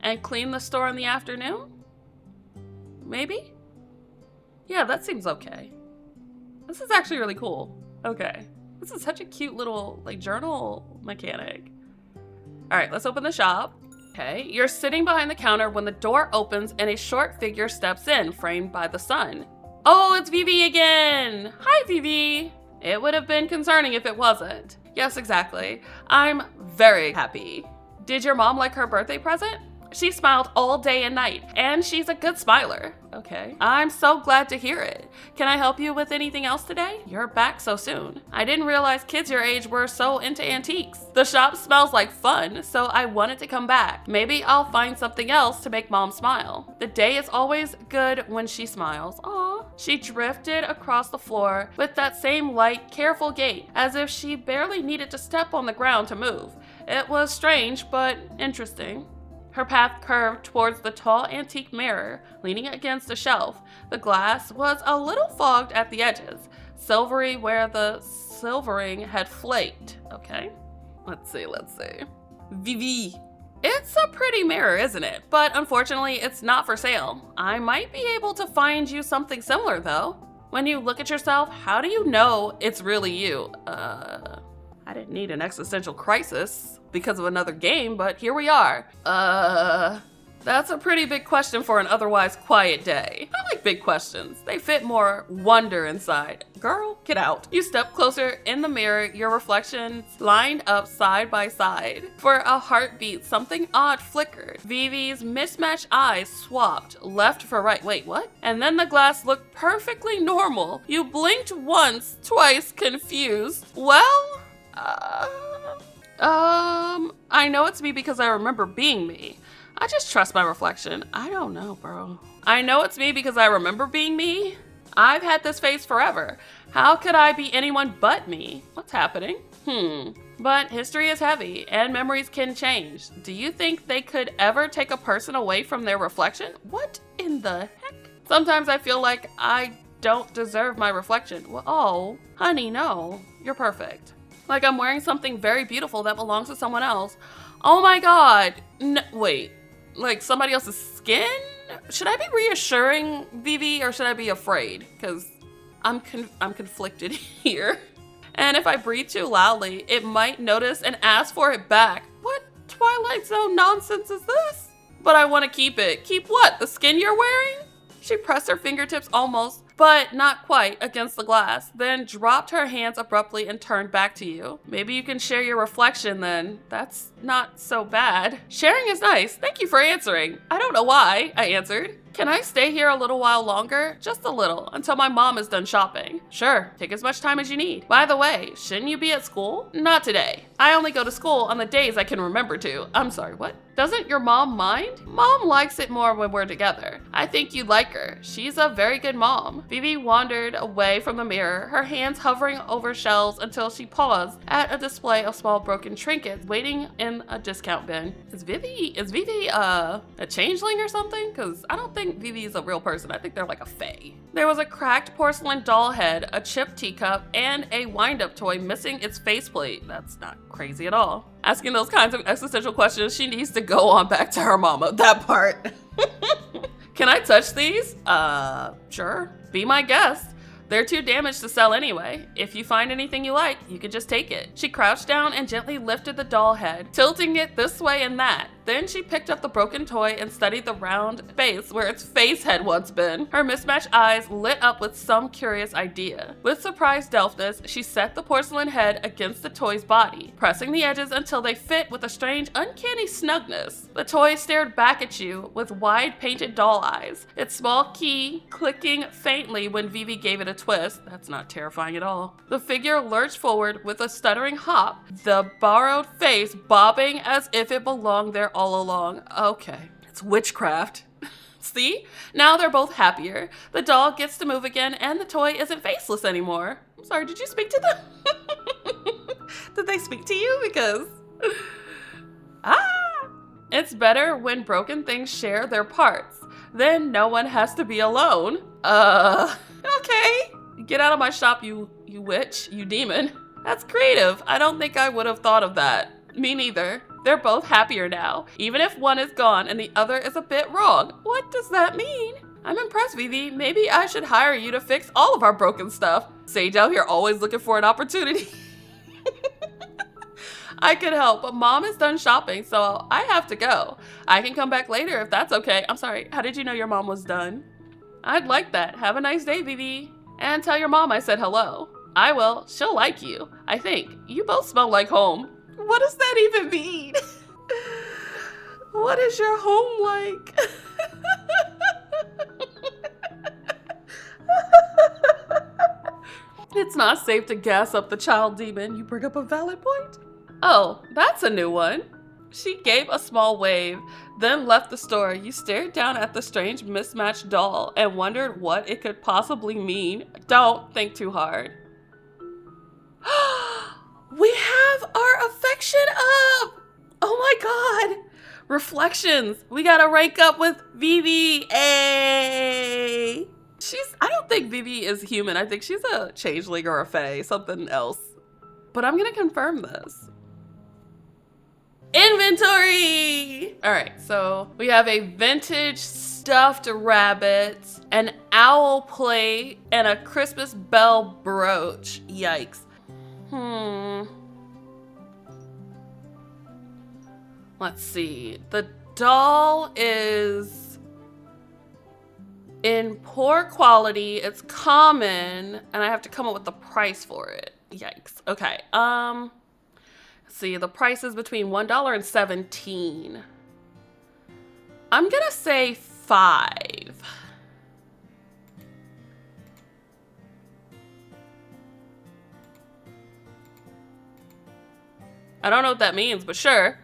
and clean the store in the afternoon? Maybe? Yeah, that seems okay. This is actually really cool. Okay. This is such a cute little like journal mechanic. All right, let's open the shop. Okay, you're sitting behind the counter when the door opens and a short figure steps in, framed by the sun. Oh, it's Vivi again! Hi, Vivi! It would have been concerning if it wasn't. Yes, exactly. I'm very happy. Did your mom like her birthday present? She smiled all day and night, and she's a good smiler. Okay. I'm so glad to hear it. Can I help you with anything else today? You're back so soon. I didn't realize kids your age were so into antiques. The shop smells like fun, so I wanted to come back. Maybe I'll find something else to make Mom smile. The day is always good when she smiles. Aw. She drifted across the floor with that same light, careful gait, as if she barely needed to step on the ground to move. It was strange, but interesting. Her path curved towards the tall antique mirror leaning against a shelf. The glass was a little fogged at the edges, silvery where the silvering had flaked. Okay, let's see. Vivi. It's a pretty mirror, isn't it? But unfortunately, it's not for sale. I might be able to find you something similar, though. When you look at yourself, how do you know it's really you? I didn't need an existential crisis because of another game, but here we are. That's a pretty big question for an otherwise quiet day. I like big questions. They fit more wonder inside. Girl, get out. You step closer in the mirror, your reflections lined up side by side. For a heartbeat, something odd flickered. Vivi's mismatched eyes swapped left for right. Wait, what? And then the glass looked perfectly normal. You blinked once, twice, confused. Well, I know it's me because I remember being me. I just trust my reflection. I don't know, bro. I know it's me because I remember being me. I've had this face forever. How could I be anyone but me? What's happening? But history is heavy and memories can change. Do you think they could ever take a person away from their reflection? What in the heck? Sometimes I feel like I don't deserve my reflection. Well, oh, honey, no. You're perfect. Like I'm wearing something very beautiful that belongs to someone else. Oh my God. No, wait, like somebody else's skin? Should I be reassuring Vivi or should I be afraid? Because I'm conflicted here. And if I breathe too loudly, it might notice and ask for it back. What Twilight Zone nonsense is this? But I want to keep it. Keep what? The skin you're wearing? She pressed her fingertips almost, but not quite, against the glass, then dropped her hands abruptly and turned back to you. Maybe you can share your reflection then. That's not so bad. Sharing is nice. Thank you for answering. I don't know why, I answered. Can I stay here a little while longer? Just a little, until my mom is done shopping. Sure, take as much time as you need. By the way, shouldn't you be at school? Not today. I only go to school on the days I can remember to. I'm sorry, what? Doesn't your mom mind? Mom likes it more when we're together. I think you'd like her. She's a very good mom. Vivi wandered away from the mirror, her hands hovering over shelves until she paused at a display of small broken trinkets waiting in a discount bin. Is Vivi a changeling or something? Because I don't think Vivi is a real person. I think they're like a fae. There was a cracked porcelain doll head, a chipped teacup, and a wind-up toy missing its faceplate. That's not crazy at all. Asking those kinds of existential questions, she needs to go on back to her mama. That part. Can I touch these? Sure. Be my guest. They're too damaged to sell anyway. If you find anything you like, you can just take it. She crouched down and gently lifted the doll head, tilting it this way and that. Then she picked up the broken toy and studied the round face where its face had once been. Her mismatched eyes lit up with some curious idea. With surprised deftness, she set the porcelain head against the toy's body, pressing the edges until they fit with a strange, uncanny snugness. The toy stared back at you with wide painted doll eyes, its small key clicking faintly when Vivi gave it a twist. That's not terrifying at all. The figure lurched forward with a stuttering hop, the borrowed face bobbing as if it belonged there all along. Okay, it's witchcraft. See? Now they're both happier. The doll gets to move again and the toy isn't faceless anymore. I'm sorry, did you speak to them? Did they speak to you? Because... It's better when broken things share their parts. Then no one has to be alone. Okay. Get out of my shop, you witch, you demon. That's creative. I don't think I would have thought of that. Me neither. They're both happier now, even if one is gone and the other is a bit wrong. What does that mean? I'm impressed, Vivi. Maybe I should hire you to fix all of our broken stuff. Sage out here always looking for an opportunity. I could help, but Mom is done shopping, so I have to go. I can come back later if that's okay. I'm sorry, how did you know your mom was done? I'd like that. Have a nice day, Vivi. And tell your mom I said hello. I will. She'll like you, I think. You both smell like home. What does that even mean? What is your home like? It's not safe to gas up the child demon. You bring up a valid point. Oh, that's a new one. She gave a small wave, then left the store. You stared down at the strange mismatched doll and wondered what it could possibly mean. Don't think too hard. We have our affection up! Oh my god! Reflections. We gotta rank up with Vivi. Hey! I don't think Vivi is human. I think she's a changeling or a fae, something else. But I'm gonna confirm this. Inventory! All right, so we have a vintage stuffed rabbit, an owl plate, and a Christmas bell brooch. Yikes. Let's see. The doll is in poor quality. It's common, and I have to come up with the price for it. Yikes. Okay. Let's see. The price is between $1 and $17. I'm gonna say $5. I don't know what that means, but sure.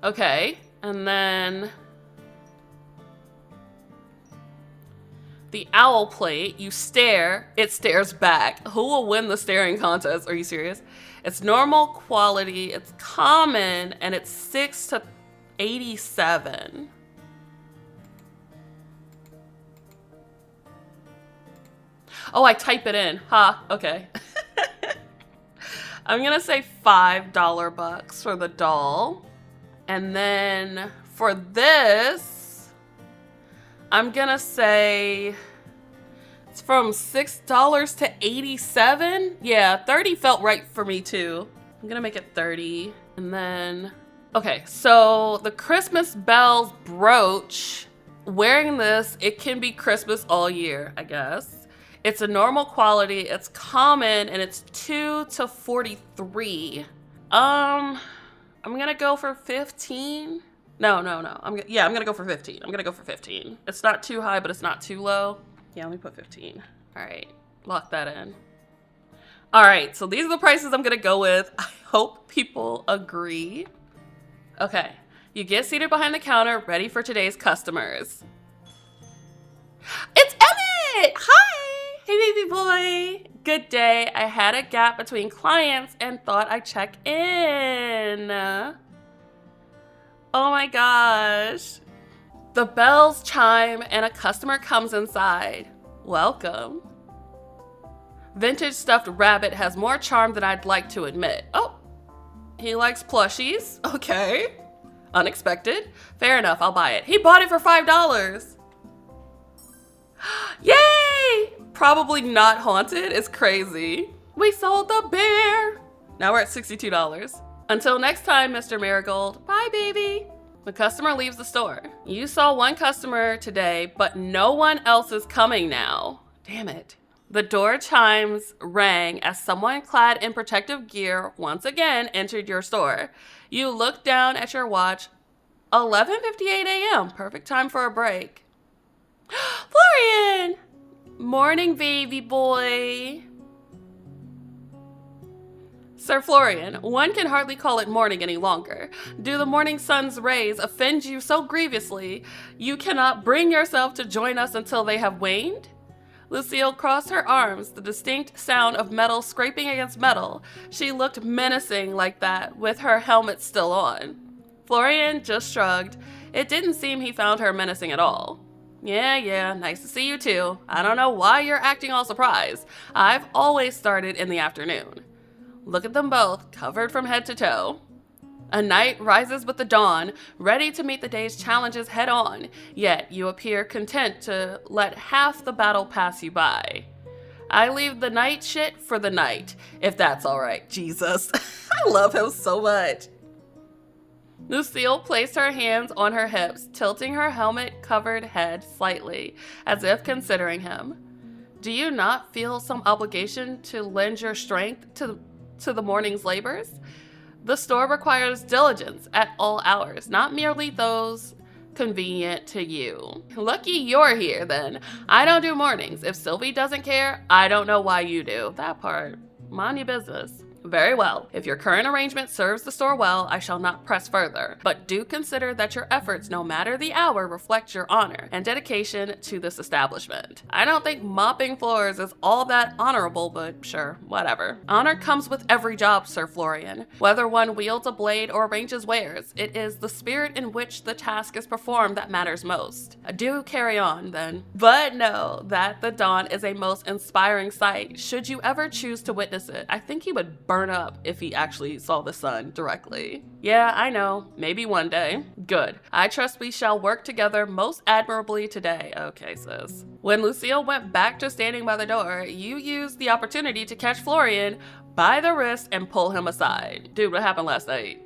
Okay, and then the owl plate, you stare, it stares back. Who will win the staring contest? Are you serious? It's normal quality, it's common, and it's 6 to 87. Oh, I type it in. Ha, okay. I'm gonna say $5 bucks for the doll. And then for this, I'm gonna say it's from $6 to 87. Yeah, 30 felt right for me too. I'm gonna make it 30. And then, okay, so the Christmas bells brooch, wearing this, it can be Christmas all year, I guess. It's a normal quality, it's common, and it's 2 to 43. I'm gonna go for 15. No. I'm gonna go for 15. I'm gonna go for 15. It's not too high, but it's not too low. Yeah, let me put 15. All right, lock that in. All right, so these are the prices I'm gonna go with. I hope people agree. Okay, you get seated behind the counter, ready for today's customers. It's Emmett! Hi! Hey, baby boy. Good day. I had a gap between clients and thought I'd check in. Oh my gosh. The bells chime and a customer comes inside. Welcome. Vintage stuffed rabbit has more charm than I'd like to admit. Oh, he likes plushies. Okay. Unexpected. Fair enough, I'll buy it. He bought it for $5. Yay! Probably not haunted. It's crazy. We sold the bear. Now we're at $62. Until next time, Mr. Marigold. Bye, baby. The customer leaves the store. You saw one customer today, but no one else is coming now. Damn it. The door chimes rang as someone clad in protective gear once again entered your store. You look down at your watch. 11:58 a.m. Perfect time for a break. Florian! Morning, baby boy. Sir Florian, one can hardly call it morning any longer. Do the morning sun's rays offend you so grievously you cannot bring yourself to join us until they have waned? Lucille crossed her arms, the distinct sound of metal scraping against metal. She looked menacing like that, with her helmet still on. Florian just shrugged. It didn't seem he found her menacing at all. Yeah, nice to see you too. I don't know why you're acting all surprised. I've always started in the afternoon. Look at them both, covered from head to toe. A night rises with the dawn, ready to meet the day's challenges head on, yet you appear content to let half the battle pass you by. I leave the night shit for the night, if that's all right. Jesus, I love him so much. Lucille placed her hands on her hips, tilting her helmet-covered head slightly, as if considering him. Do you not feel some obligation to lend your strength to the morning's labors? The store requires diligence at all hours, not merely those convenient to you. Lucky you're here then. I don't do mornings. If Sylvie doesn't care, I don't know why you do. That part. Mind your business. Very well. If your current arrangement serves the store well, I shall not press further. But do consider that your efforts, no matter the hour, reflect your honor and dedication to this establishment. I don't think mopping floors is all that honorable, but sure, whatever. Honor comes with every job, Sir Florian. Whether one wields a blade or arranges wares, it is the spirit in which the task is performed that matters most. Do carry on, then. But know that the dawn is a most inspiring sight. Should you ever choose to witness it, I think he would burn up if he actually saw the sun directly. Yeah, I know. Maybe one day. Good. I trust we shall work together most admirably today. Okay, sis. When Lucille went back to standing by the door, you used the opportunity to catch Florian by the wrist and pull him aside. Dude, what happened last night?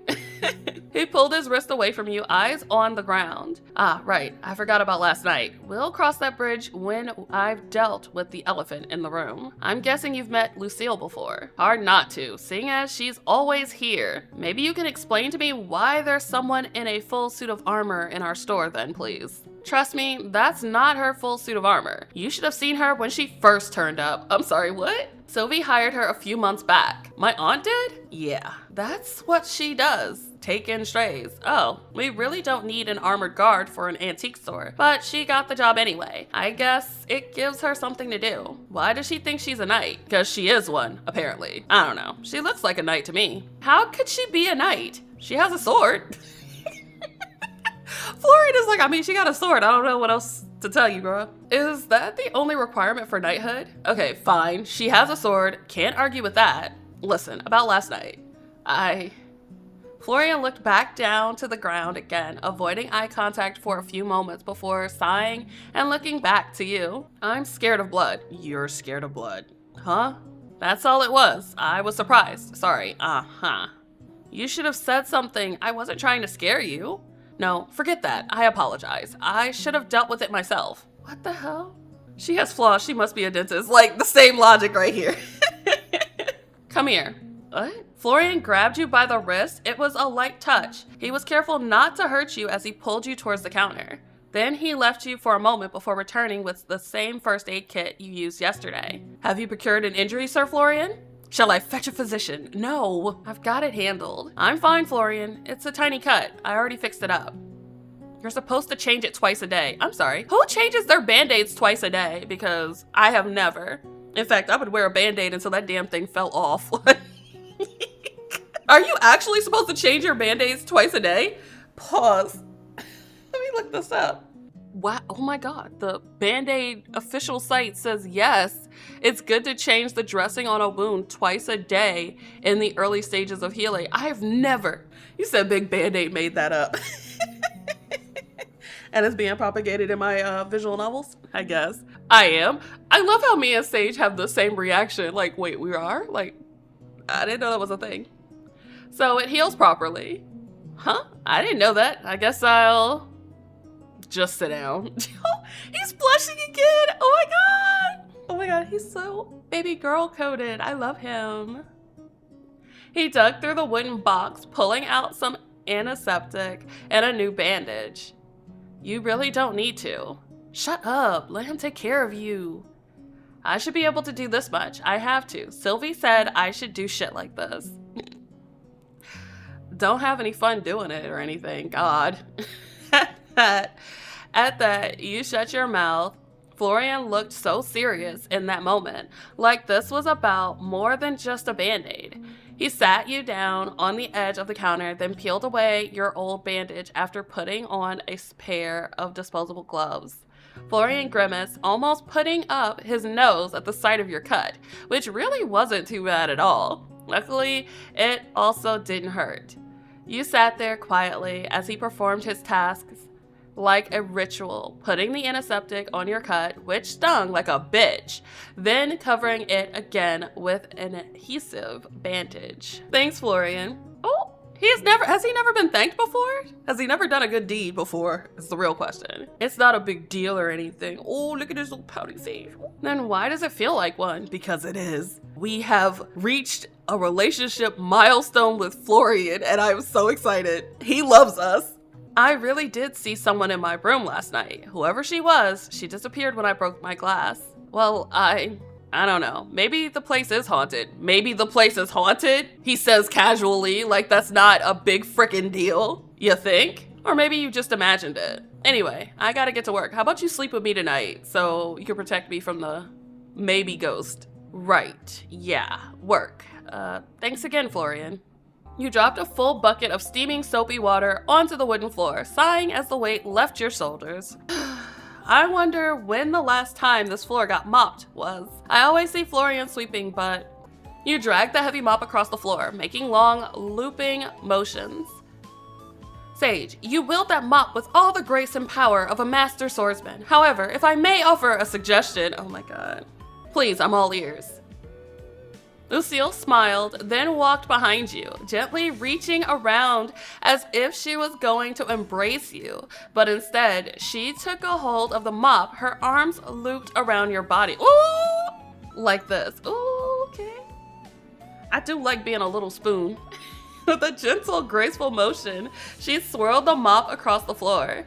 He pulled his wrist away from you, eyes on the ground. Ah, right. I forgot about last night. We'll cross that bridge when I've dealt with the elephant in the room. I'm guessing you've met Lucille before. Hard not to, seeing as she's always here. Maybe you can explain to me why there's someone in a full suit of armor in our store then, please. Trust me, that's not her full suit of armor. You should have seen her when she first turned up. I'm sorry, what? Sylvie hired her a few months back. My aunt did? Yeah, that's what she does. Take in strays. Oh, we really don't need an armored guard for an antique store, but she got the job anyway. I guess it gives her something to do. Why does she think she's a knight? Because she is one, apparently. I don't know. She looks like a knight to me. How could she be a knight? She has a sword. Florian is like, I mean, she got a sword. I don't know what else to tell you, bro. Is that the only requirement for knighthood? Okay, fine. She has a sword. Can't argue with that. Listen, about last night. Florian looked back down to the ground again, avoiding eye contact for a few moments before sighing and looking back to you. I'm scared of blood. You're scared of blood. Huh? That's all it was. I was surprised. Sorry. You should have said something. I wasn't trying to scare you. No, forget that. I apologize. I should have dealt with it myself. What the hell? She has flaws. She must be a dentist. Like, the same logic right here. Come here. What? Florian grabbed you by the wrist. It was a light touch. He was careful not to hurt you as he pulled you towards the counter. Then he left you for a moment before returning with the same first aid kit you used yesterday. Have you procured an injury, Sir Florian? Shall I fetch a physician? No, I've got it handled. I'm fine, Florian. It's a tiny cut. I already fixed it up. You're supposed to change it twice a day. I'm sorry. Who changes their band-aids twice a day? Because I have never. In fact, I would wear a band-aid until that damn thing fell off. Are you actually supposed to change your band-aids twice a day? Pause. Let me look this up. Wow, oh my God, the Band-Aid official site says yes, it's good to change the dressing on a wound twice a day in the early stages of healing. I have never, you said Big Band-Aid made that up. And it's being propagated in my visual novels, I guess. I am. I love how me and Sage have the same reaction. Like, wait, we are? Like, I didn't know that was a thing. So it heals properly. Huh? I didn't know that. I guess I'll just sit down. He's blushing again. Oh my God. Oh my God. He's so baby girl coded. I love him. He dug through the wooden box, pulling out some antiseptic and a new bandage. You really don't need to. Shut up. Let him take care of you. I should be able to do this much. I have to. Sylvie said I should do shit like this. Don't have any fun doing it or anything. God. At that, you shut your mouth. Florian looked so serious in that moment, like this was about more than just a band-aid. He sat you down on the edge of the counter, then peeled away your old bandage after putting on a pair of disposable gloves. Florian grimaced, almost putting up his nose at the sight of your cut, which really wasn't too bad at all. Luckily, it also didn't hurt. You sat there quietly as he performed his tasks like a ritual, putting the antiseptic on your cut, which stung like a bitch, then covering it again with an adhesive bandage. Thanks, Florian. Oh, has he never been thanked before? Has he never done a good deed before? Is the real question. It's not a big deal or anything. Oh, look at his little pouting face. Then why does it feel like one? Because it is. We have reached a relationship milestone with Florian, and I'm so excited. He loves us. I really did see someone in my room last night. Whoever she was, she disappeared when I broke my glass. Well, I don't know. Maybe the place is haunted. Maybe the place is haunted, he says casually, like that's not a big frickin' deal. You think? Or maybe you just imagined it. Anyway, I gotta get to work. How about you sleep with me tonight so you can protect me from the maybe ghost? Right, yeah, work. Thanks again, Florian. You dropped a full bucket of steaming soapy water onto the wooden floor, sighing as the weight left your shoulders. I wonder when the last time this floor got mopped was. I always see Florian sweeping, but you dragged the heavy mop across the floor, making long, looping motions. Sage, you wield that mop with all the grace and power of a master swordsman. However, if I may offer a suggestion, oh my god. Please, I'm all ears. Lucille smiled, then walked behind you, gently reaching around as if she was going to embrace you. But instead, she took a hold of the mop, her arms looped around your body. Ooh! Like this. Ooh, okay. I do like being a little spoon. With a gentle, graceful motion, she swirled the mop across the floor.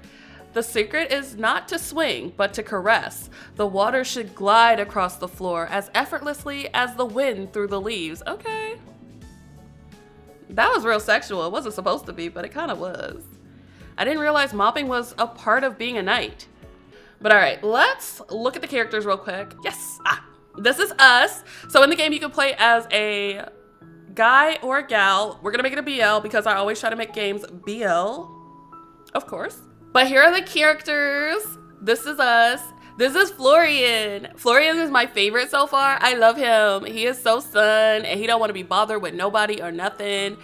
The secret is not to swing, but to caress. The water should glide across the floor as effortlessly as the wind through the leaves. Okay. That was real sexual. It wasn't supposed to be, but it kind of was. I didn't realize mopping was a part of being a knight. But all right, let's look at the characters real quick. Yes, this is us. So in the game, you can play as a guy or a gal. We're gonna make it a BL because I always try to make games BL, of course. But here are the characters. This is us. This is Florian. Florian is my favorite so far. I love him. He is so fun and he don't want to be bothered with nobody or nothing.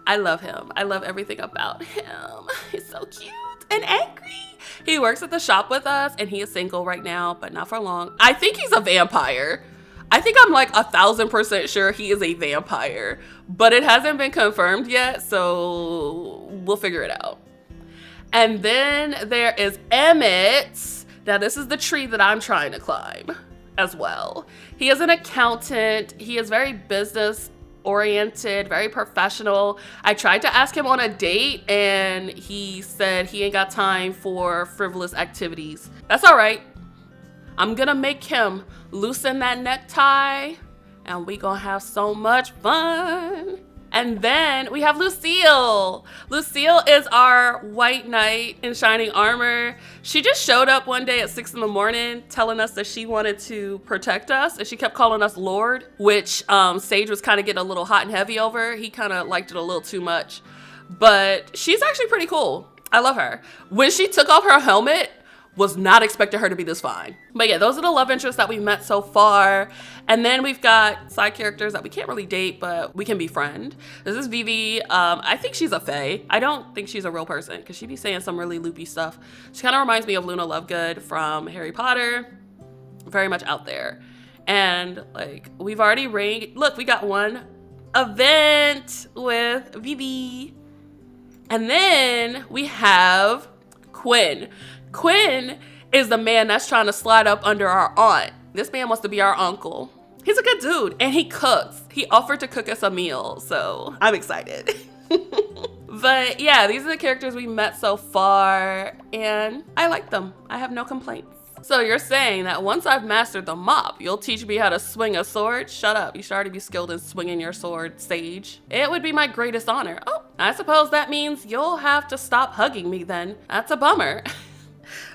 I love him. I love everything about him. He's so cute and angry. He works at the shop with us and he is single right now, but not for long. I think he's a vampire. I think I'm like 1,000% sure he is a vampire, but it hasn't been confirmed yet, so we'll figure it out. And then there is Emmett. Now this is the tree that I'm trying to climb as well. He is an accountant. He is very business oriented, very professional. I tried to ask him on a date and he said he ain't got time for frivolous activities. That's all right. I'm gonna make him loosen that necktie and we gonna have so much fun. And then we have Lucille. Lucille is our white knight in shining armor. She just showed up one day at 6 in the morning telling us that she wanted to protect us, and she kept calling us Lord, which Sage was kind of getting a little hot and heavy over. He kind of liked it a little too much, but she's actually pretty cool. I love her. When she took off her helmet, was not expecting her to be this fine. But yeah, those are the love interests that we've met so far. And then we've got side characters that we can't really date, but we can befriend. This is Vivi. I think she's a fae. I don't think she's a real person because she be saying some really loopy stuff. She kind of reminds me of Luna Lovegood from Harry Potter. Very much out there. And like, we've already look, we got one event with Vivi. And then we have Quinn. Quinn is the man that's trying to slide up under our aunt. This man wants to be our uncle. He's a good dude and he cooks. He offered to cook us a meal, so I'm excited. But yeah, these are the characters we met so far and I like them. I have no complaints. So you're saying that once I've mastered the mop, you'll teach me how to swing a sword? Shut up, you should already be skilled in swinging your sword, Sage. It would be my greatest honor. Oh, I suppose that means you'll have to stop hugging me then. That's a bummer.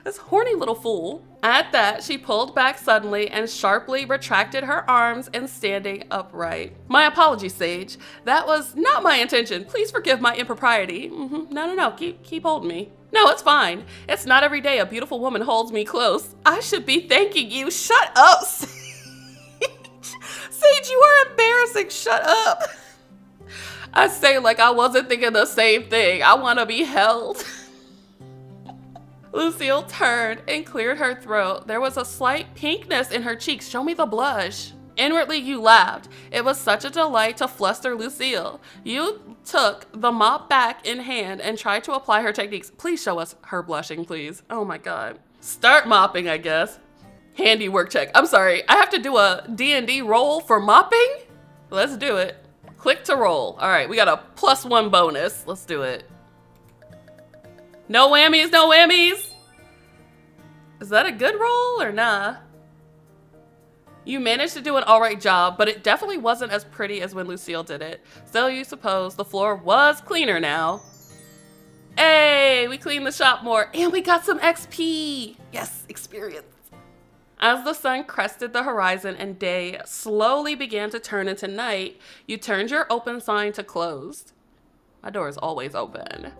This horny little fool. At that, she pulled back suddenly and sharply retracted her arms and standing upright. My apologies, Sage. That was not my intention. Please forgive my impropriety. No. Keep holding me. No, it's fine. It's not every day a beautiful woman holds me close. I should be thanking you. Shut up, Sage. Sage, you are embarrassing. Shut up. I say like I wasn't thinking the same thing. I want to be held. Lucille turned and cleared her throat. There was a slight pinkness in her cheeks. Show me the blush. Inwardly, you laughed. It was such a delight to fluster Lucille. You took the mop back in hand and tried to apply her techniques. Please show us her blushing, please. Oh my God. Start mopping, I guess. Handiwork check. I'm sorry. I have to do a D&D roll for mopping? Let's do it. Click to roll. All right, we got a +1 bonus. Let's do it. No whammies, no whammies. Is that a good roll or nah? You managed to do an all right job, but it definitely wasn't as pretty as when Lucille did it. Still, you suppose the floor was cleaner now. Hey, we cleaned the shop more and we got some XP. Yes, experience. As the sun crested the horizon and day slowly began to turn into night, you turned your open sign to closed. My door is always open.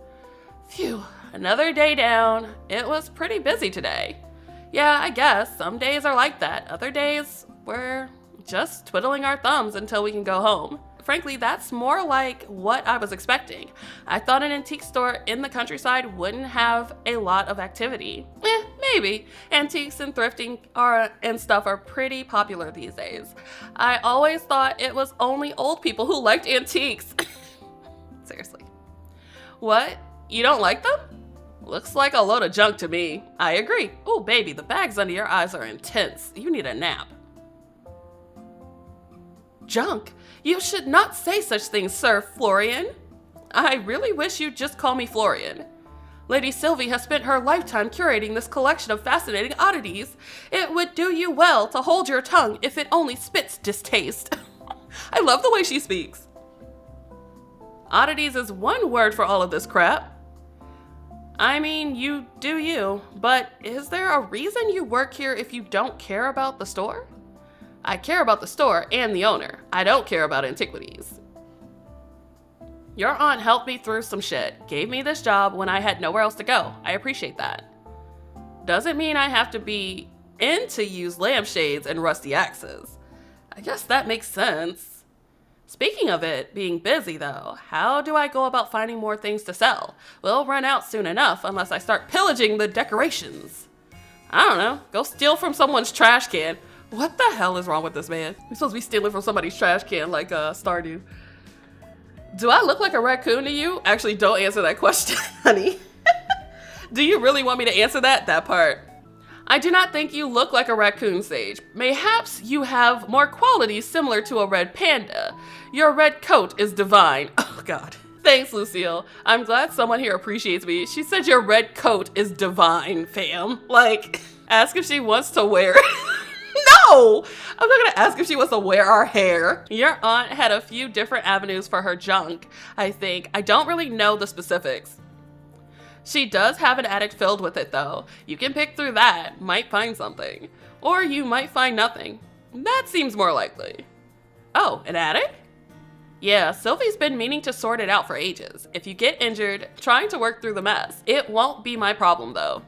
Phew, another day down. It was pretty busy today. Yeah, I guess some days are like that. Other days, we're just twiddling our thumbs until we can go home. Frankly, that's more like what I was expecting. I thought an antique store in the countryside wouldn't have a lot of activity. Maybe. Antiques and thrifting and stuff are pretty popular these days. I always thought it was only old people who liked antiques. Seriously. What? You don't like them? Looks like a load of junk to me. I agree. Ooh, baby, the bags under your eyes are intense. You need a nap. Junk? You should not say such things, Sir Florian. I really wish you'd just call me Florian. Lady Sylvie has spent her lifetime curating this collection of fascinating oddities. It would do you well to hold your tongue if it only spits distaste. I love the way she speaks. Oddities is one word for all of this crap. I mean, you do you, but is there a reason you work here if you don't care about the store? I care about the store and the owner. I don't care about antiquities. Your aunt helped me through some shit, gave me this job when I had nowhere else to go. I appreciate that. Doesn't mean I have to be in to use lampshades and rusty axes. I guess that makes sense. Speaking of it being busy though, how do I go about finding more things to sell? We'll run out soon enough unless I start pillaging the decorations. I don't know, go steal from someone's trash can. What the hell is wrong with this man? We're supposed to be stealing from somebody's trash can like Stardew. Do I look like a raccoon to you? Actually, don't answer that question, honey. Do you really want me to answer that part? I do not think you look like a raccoon, Sage. Mayhaps you have more qualities similar to a red panda. Your red coat is divine. Oh, God. Thanks, Lucille. I'm glad someone here appreciates me. She said your red coat is divine, fam. Like, ask if she wants to wear it. No! I'm not gonna ask if she wants to wear our hair. Your aunt had a few different avenues for her junk, I think. I don't really know the specifics. She does have an attic filled with it though. You can pick through that, might find something. Or you might find nothing. That seems more likely. Oh, an attic? Yeah, Sylvie's been meaning to sort it out for ages. If you get injured trying to work through the mess, it won't be my problem though.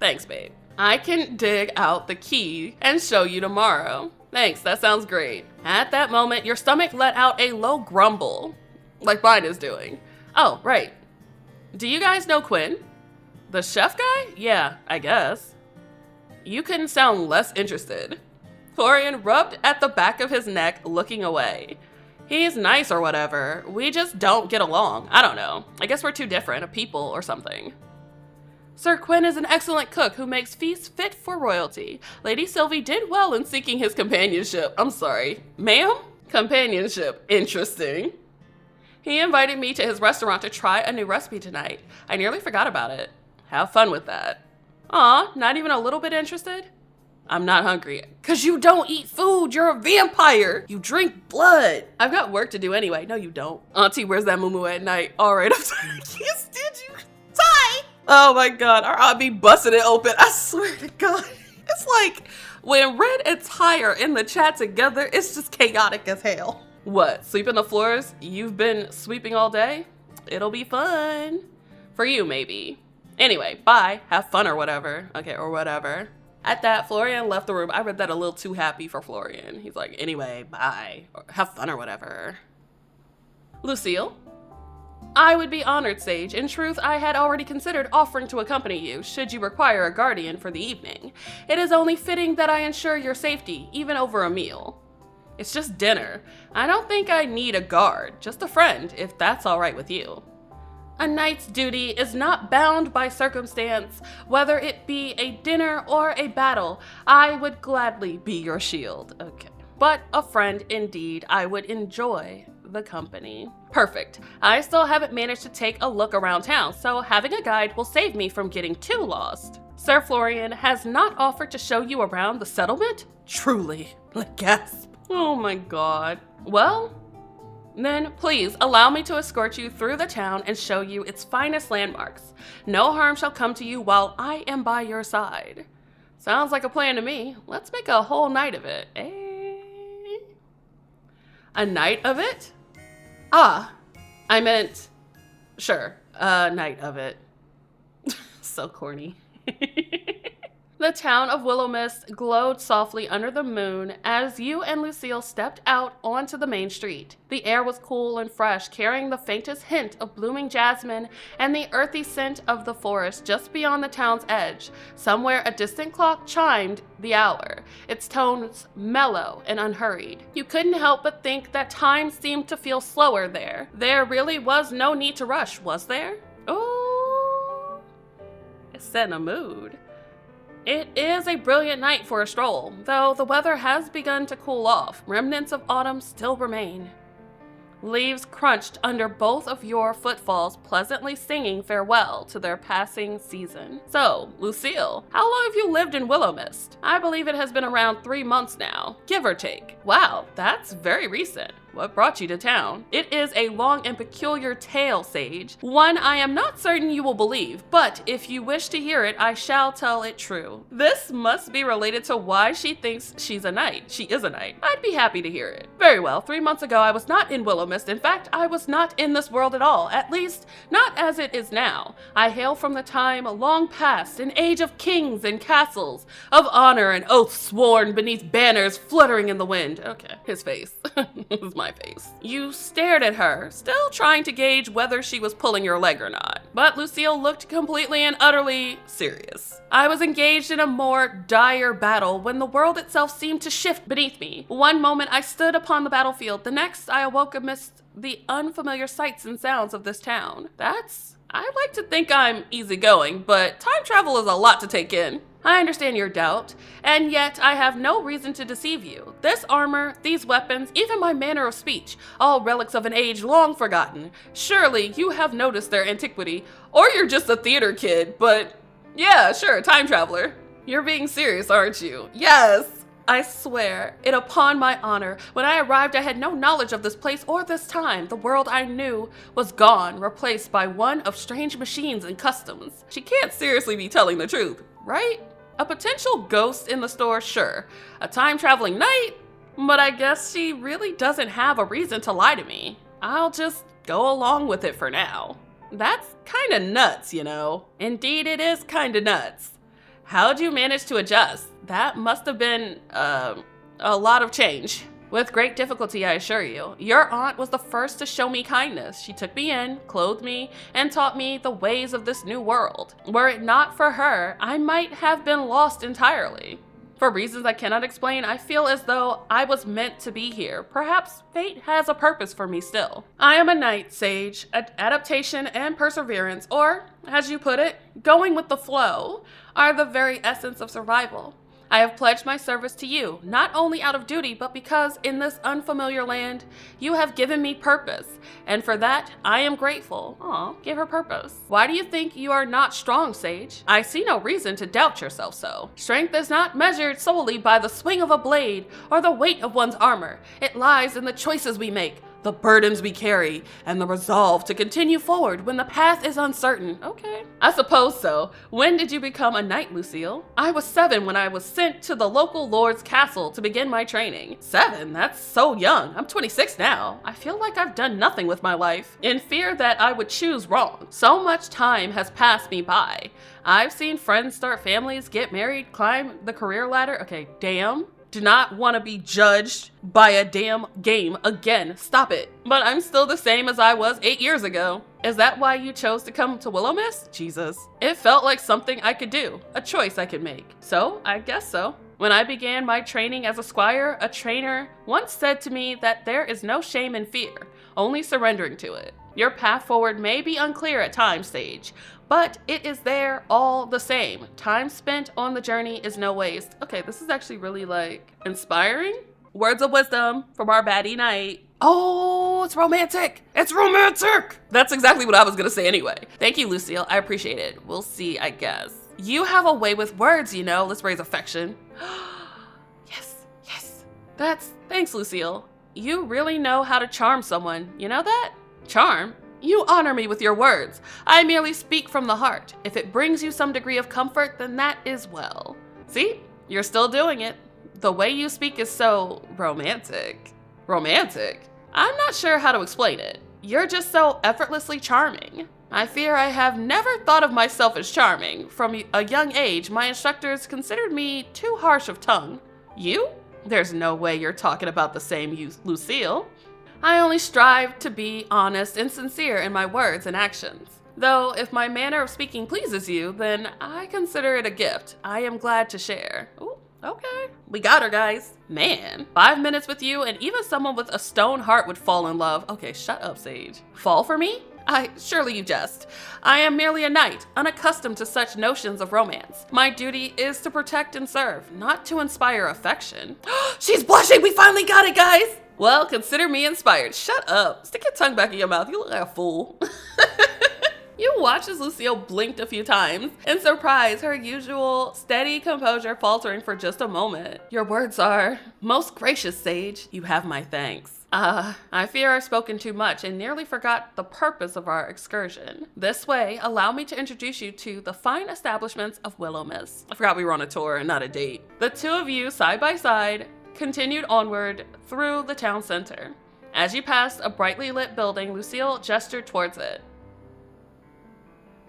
Thanks, babe. I can dig out the key and show you tomorrow. Thanks, that sounds great. At that moment, your stomach let out a low grumble, like mine is doing. Oh, right. Do you guys know Quinn? The chef guy? Yeah, I guess. You couldn't sound less interested. Florian rubbed at the back of his neck, looking away. He's nice or whatever. We just don't get along. I don't know. I guess we're too different of people or something. Sir Quinn is an excellent cook who makes feasts fit for royalty. Lady Sylvie did well in seeking his companionship. I'm sorry. Ma'am? Companionship. Interesting. He invited me to his restaurant to try a new recipe tonight. I nearly forgot about it. Have fun with that. Aw, not even a little bit interested? I'm not hungry. 'Cause you don't eat food. You're a vampire. You drink blood. I've got work to do anyway. No, you don't. Auntie, where's that moo-moo at night? All right, I'm sorry. I can't stand you. Die. Oh my God, our aunt be busting it open. I swear to God. It's like when Red and Ty are in the chat together, it's just chaotic as hell. What, sweeping the floors? You've been sweeping all day? It'll be fun. For you, maybe. Anyway, bye. Have fun or whatever. Okay, or whatever. At that, Florian left the room. I read that a little too happy for Florian. He's like, anyway, bye. Or have fun or whatever. Lucille? I would be honored, Sage. In truth, I had already considered offering to accompany you, should you require a guardian for the evening. It is only fitting that I ensure your safety, even over a meal. It's just dinner. I don't think I need a guard, just a friend, if that's all right with you. A knight's duty is not bound by circumstance, whether it be a dinner or a battle. I would gladly be your shield. Okay. But a friend indeed, I would enjoy the company. Perfect. I still haven't managed to take a look around town, so having a guide will save me from getting too lost. Sir Florian has not offered to show you around the settlement? Truly. Gasp. Oh my god. Well, then please allow me to escort you through the town and show you its finest landmarks. No harm shall come to you while I am by your side. Sounds like a plan to me. Let's make a whole night of it, eh? A night of it? Ah, I meant, sure, a night of it. So corny. The town of Willowmist glowed softly under the moon as you and Lucille stepped out onto the main street. The air was cool and fresh, carrying the faintest hint of blooming jasmine and the earthy scent of the forest just beyond the town's edge. Somewhere a distant clock chimed the hour, its tones mellow and unhurried. You couldn't help but think that time seemed to feel slower there. There really was no need to rush, was there? Oh, it's setting a mood. It is a brilliant night for a stroll, though the weather has begun to cool off. Remnants of autumn still remain. Leaves crunched under both of your footfalls, pleasantly singing farewell to their passing season. So, Lucille, how long have you lived in Willowmist? I believe it has been around 3 months now, give or take. Wow, that's very recent. What brought you to town? It is a long and peculiar tale, Sage. One I am not certain you will believe, but if you wish to hear it, I shall tell it true. This must be related to why she thinks she's a knight. She is a knight. I'd be happy to hear it. Very well, 3 months ago I was not in Willowmist. In fact, I was not in this world at all, at least not as it is now. I hail from the time long past, an age of kings and castles, of honor and oaths sworn beneath banners fluttering in the wind. Okay, his face. This is my face. You stared at her, still trying to gauge whether she was pulling your leg or not. But Lucille looked completely and utterly serious. I was engaged in a more dire battle when the world itself seemed to shift beneath me. One moment I stood upon the battlefield, the next I awoke amidst the unfamiliar sights and sounds of this town. I like to think I'm easygoing, but time travel is a lot to take in. I understand your doubt, and yet I have no reason to deceive you. This armor, these weapons, even my manner of speech, all relics of an age long forgotten. Surely you have noticed their antiquity, or you're just a theater kid, but yeah, sure, time traveler. You're being serious, aren't you? Yes, I swear it upon my honor. When I arrived, I had no knowledge of this place or this time. The world I knew was gone, replaced by one of strange machines and customs. She can't seriously be telling the truth, right? A potential ghost in the store, sure. A time-traveling knight? But I guess she really doesn't have a reason to lie to me. I'll just go along with it for now. That's kinda nuts, you know. Indeed, it is kinda nuts. How'd you manage to adjust? That must have been, a lot of change. With great difficulty, I assure you. Your aunt was the first to show me kindness. She took me in, clothed me, and taught me the ways of this new world. Were it not for her, I might have been lost entirely. For reasons I cannot explain, I feel as though I was meant to be here. Perhaps fate has a purpose for me still. I am a knight, Sage. Adaptation and perseverance, or, as you put it, going with the flow, are the very essence of survival. I have pledged my service to you, not only out of duty, but because in this unfamiliar land, you have given me purpose, and for that, I am grateful. Aw, give her purpose. Why do you think you are not strong, Sage? I see no reason to doubt yourself so. Strength is not measured solely by the swing of a blade or the weight of one's armor. It lies in the choices we make, the burdens we carry, and the resolve to continue forward when the path is uncertain. Okay, I suppose so. When did you become a knight, Lucille? I was 7 when I was sent to the local lord's castle to begin my training. 7? That's so young. I'm 26 now. I feel like I've done nothing with my life, in fear that I would choose wrong. So much time has passed me by. I've seen friends start families, get married, climb the career ladder. Okay, damn. Do not want to be judged by a damn game again. Stop it. But I'm still the same as I was 8 years ago. Is that why you chose to come to Willowmist? Jesus. It felt like something I could do, a choice I could make. So, I guess so. When I began my training as a squire, a trainer once said to me that there is no shame in fear, only surrendering to it. Your path forward may be unclear at times, Sage, but it is there all the same. Time spent on the journey is no waste. Okay, this is actually really like inspiring. Words of wisdom from our baddie knight. Oh, it's romantic. It's romantic. That's exactly what I was gonna say anyway. Thank you, Lucille. I appreciate it. We'll see, I guess. You have a way with words, you know. Let's raise affection. Yes. Thanks, Lucille. You really know how to charm someone. You know that? Charm? You honor me with your words. I merely speak from the heart. If it brings you some degree of comfort, then that is well. See? You're still doing it. The way you speak is so romantic. Romantic? I'm not sure how to explain it. You're just so effortlessly charming. I fear I have never thought of myself as charming. From a young age, my instructors considered me too harsh of tongue. You? There's no way you're talking about the same you, Lucille. I only strive to be honest and sincere in my words and actions. Though, if my manner of speaking pleases you, then I consider it a gift I am glad to share. Ooh, okay. We got her, guys. Man, 5 minutes with you and even someone with a stone heart would fall in love. Okay, shut up, Sage. Fall for me? Surely you jest. I am merely a knight, unaccustomed to such notions of romance. My duty is to protect and serve, not to inspire affection. She's blushing! We finally got it, guys! Well, consider me inspired. Shut up. Stick your tongue back in your mouth. You look like a fool. You watch as Lucille blinked a few times, in surprise, her usual steady composure faltering for just a moment. Your words are, most gracious Sage, you have my thanks. I fear I've spoken too much and nearly forgot the purpose of our excursion. This way, allow me to introduce you to the fine establishments of Willowmist. I forgot we were on a tour and not a date. The two of you, side by side, continued onward through the town center. As you passed a brightly lit building, Lucille gestured towards it.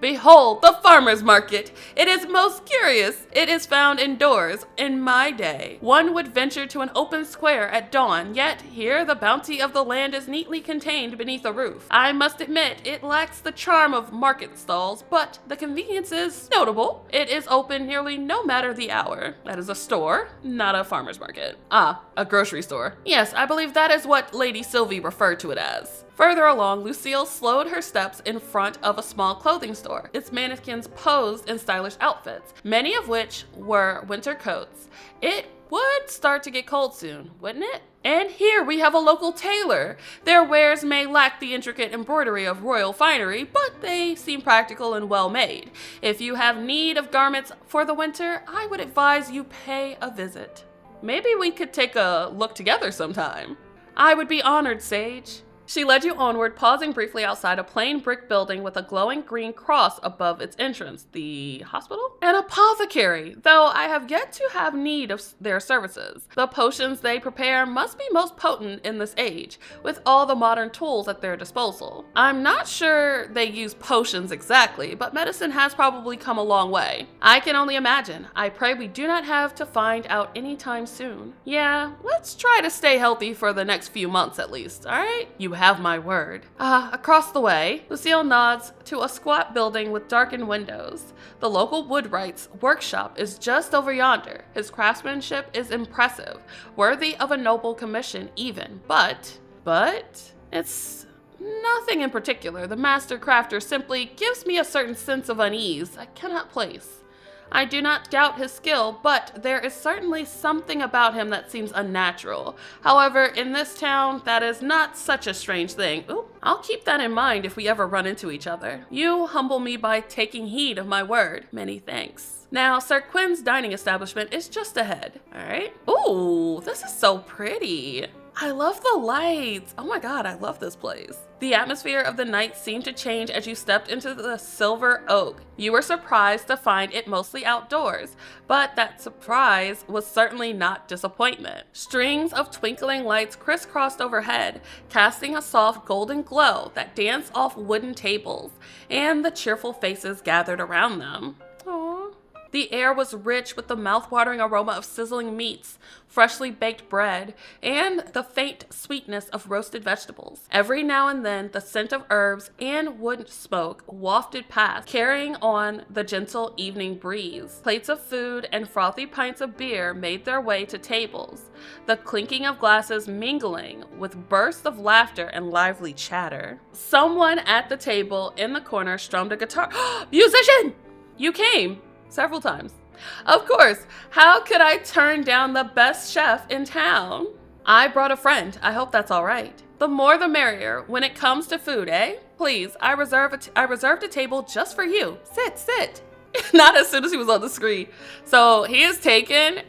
Behold, the farmer's market. It is most curious. It is found indoors. In my day, one would venture to an open square at dawn, yet here the bounty of the land is neatly contained beneath a roof. I must admit, it lacks the charm of market stalls, but the convenience is notable. It is open nearly no matter the hour. That is a store, not a farmer's market. A grocery store. Yes, I believe that is what Lady Sylvie referred to it as. Further along, Lucille slowed her steps in front of a small clothing store. Its mannequins posed in stylish outfits, many of which were winter coats. It would start to get cold soon, wouldn't it? And here we have a local tailor. Their wares may lack the intricate embroidery of royal finery, but they seem practical and well made. If you have need of garments for the winter, I would advise you pay a visit. Maybe we could take a look together sometime. I would be honored, Sage. She led you onward, pausing briefly outside a plain brick building with a glowing green cross above its entrance. The hospital? An apothecary, though I have yet to have need of their services. The potions they prepare must be most potent in this age, with all the modern tools at their disposal. I'm not sure they use potions exactly, but medicine has probably come a long way. I can only imagine. I pray we do not have to find out anytime soon. Yeah, let's try to stay healthy for the next few months at least, alright? You have my word. Across the way, Lucille nods to a squat building with darkened windows. The local woodwright's workshop is just over yonder. His craftsmanship is impressive, worthy of a noble commission even, but it's nothing in particular. The master crafter simply gives me a certain sense of unease I cannot place. I do not doubt his skill, but there is certainly something about him that seems unnatural. However, in this town, that is not such a strange thing. Ooh, I'll keep that in mind if we ever run into each other. You humble me by taking heed of my word. Many thanks. Now, Sir Quinn's dining establishment is just ahead. All right. Ooh, this is so pretty. I love the lights. Oh my God, I love this place. The atmosphere of the night seemed to change as you stepped into the Silver Oak. You were surprised to find it mostly outdoors, but that surprise was certainly not disappointment. Strings of twinkling lights crisscrossed overhead, casting a soft golden glow that danced off wooden tables, and the cheerful faces gathered around them. Aww. The air was rich with the mouth-watering aroma of sizzling meats, freshly baked bread, and the faint sweetness of roasted vegetables. Every now and then, the scent of herbs and wood smoke wafted past, carrying on the gentle evening breeze. Plates of food and frothy pints of beer made their way to tables, the clinking of glasses mingling with bursts of laughter and lively chatter. Someone at the table in the corner strummed a guitar. Musician! You came! Several times. Of course, how could I turn down the best chef in town? I brought a friend. I hope that's all right. The more the merrier when it comes to food, eh? Please, I reserved a table just for you. Sit. Not as soon as he was on the screen. So he is taken.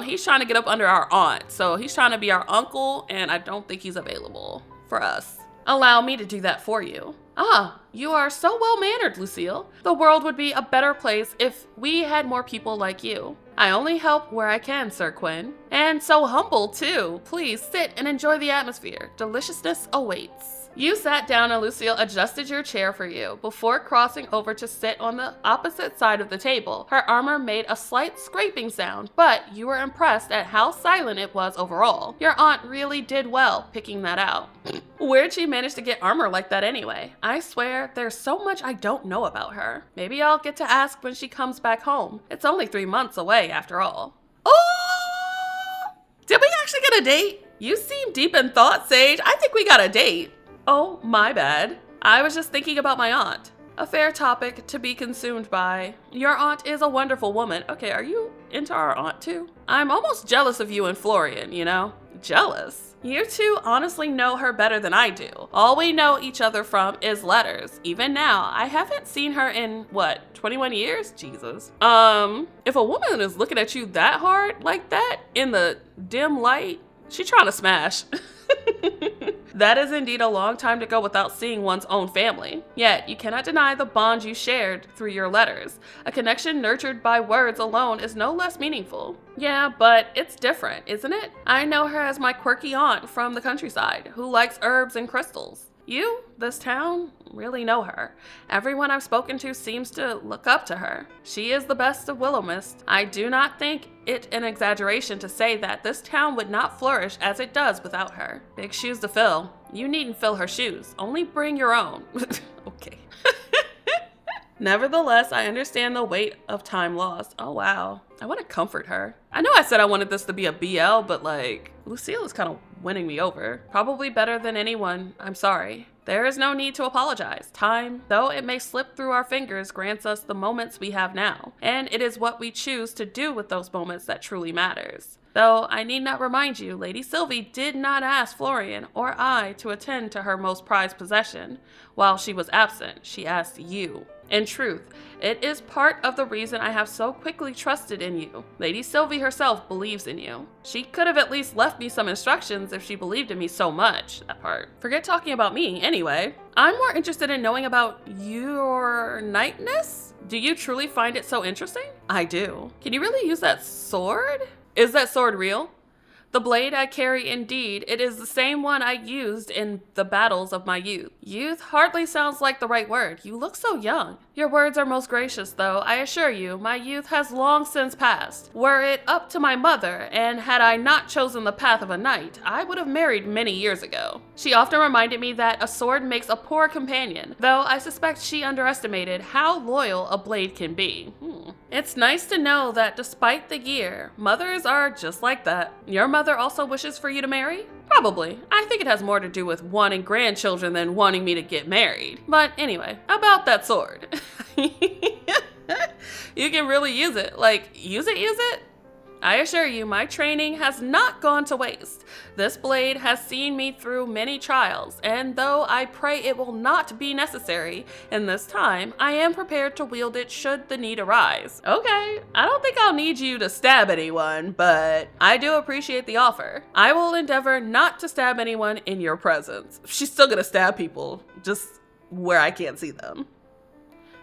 He's trying to get up under our aunt. So he's trying to be our uncle, and I don't think he's available for us. Allow me to do that for you. Ah, you are so well-mannered, Lucille. The world would be a better place if we had more people like you. I only help where I can, Sir Quinn. And so humble, too. Please sit and enjoy the atmosphere. Deliciousness awaits. You sat down and Lucille adjusted your chair for you before crossing over to sit on the opposite side of the table. Her armor made a slight scraping sound, but you were impressed at how silent it was overall. Your aunt really did well picking that out. Where'd she manage to get armor like that anyway? I swear, there's so much I don't know about her. Maybe I'll get to ask when she comes back home. It's only 3 months away after all. Oh! Did we actually get a date? You seem deep in thought, Sage. I think we got a date. Oh, my bad. I was just thinking about my aunt. A fair topic to be consumed by. Your aunt is a wonderful woman. Okay, are you into our aunt too? I'm almost jealous of you and Florian, you know? Jealous? You two honestly know her better than I do. All we know each other from is letters. Even now, I haven't seen her in, 21 years? Jesus. If a woman is looking at you that hard like that in the dim light, she's trying to smash. That is indeed a long time to go without seeing one's own family. Yet, you cannot deny the bond you shared through your letters. A connection nurtured by words alone is no less meaningful. Yeah, but it's different, isn't it? I know her as my quirky aunt from the countryside, who likes herbs and crystals. You, this town, really know her. Everyone I've spoken to seems to look up to her. She is the best of Willowmist. I do not think it an exaggeration to say that this town would not flourish as it does without her. Big shoes to fill. You needn't fill her shoes. Only bring your own. Okay. Nevertheless, I understand the weight of time lost. Oh, wow. I want to comfort her. I know I said I wanted this to be a BL, but Lucille is kind of winning me over. Probably better than anyone. I'm sorry. There is no need to apologize. Time, though it may slip through our fingers, grants us the moments we have now. And it is what we choose to do with those moments that truly matters. Though I need not remind you, Lady Sylvie did not ask Florian or I to attend to her most prized possession. While she was absent, she asked you. In truth, it is part of the reason I have so quickly trusted in you. Lady Sylvie herself believes in you. She could have at least left me some instructions if she believed in me so much, that part. Forget talking about me, anyway. I'm more interested in knowing about your knightness. Do you truly find it so interesting? I do. Can you really use that sword? Is that sword real? The blade I carry, indeed, it is the same one I used in the battles of my youth. Youth hardly sounds like the right word. You look so young. Your words are most gracious, though. I assure you, my youth has long since passed. Were it up to my mother, and had I not chosen the path of a knight, I would have married many years ago. She often reminded me that a sword makes a poor companion, though I suspect she underestimated how loyal a blade can be. It's nice to know that despite the year, mothers are just like that. Your mother also wishes for you to marry? Probably. I think it has more to do with wanting grandchildren than wanting me to get married. But anyway, about that sword. You can really use it. Use it? I assure you, my training has not gone to waste. This blade has seen me through many trials, and though I pray it will not be necessary in this time, I am prepared to wield it should the need arise. Okay, I don't think I'll need you to stab anyone, but I do appreciate the offer. I will endeavor not to stab anyone in your presence. She's still gonna stab people, just where I can't see them.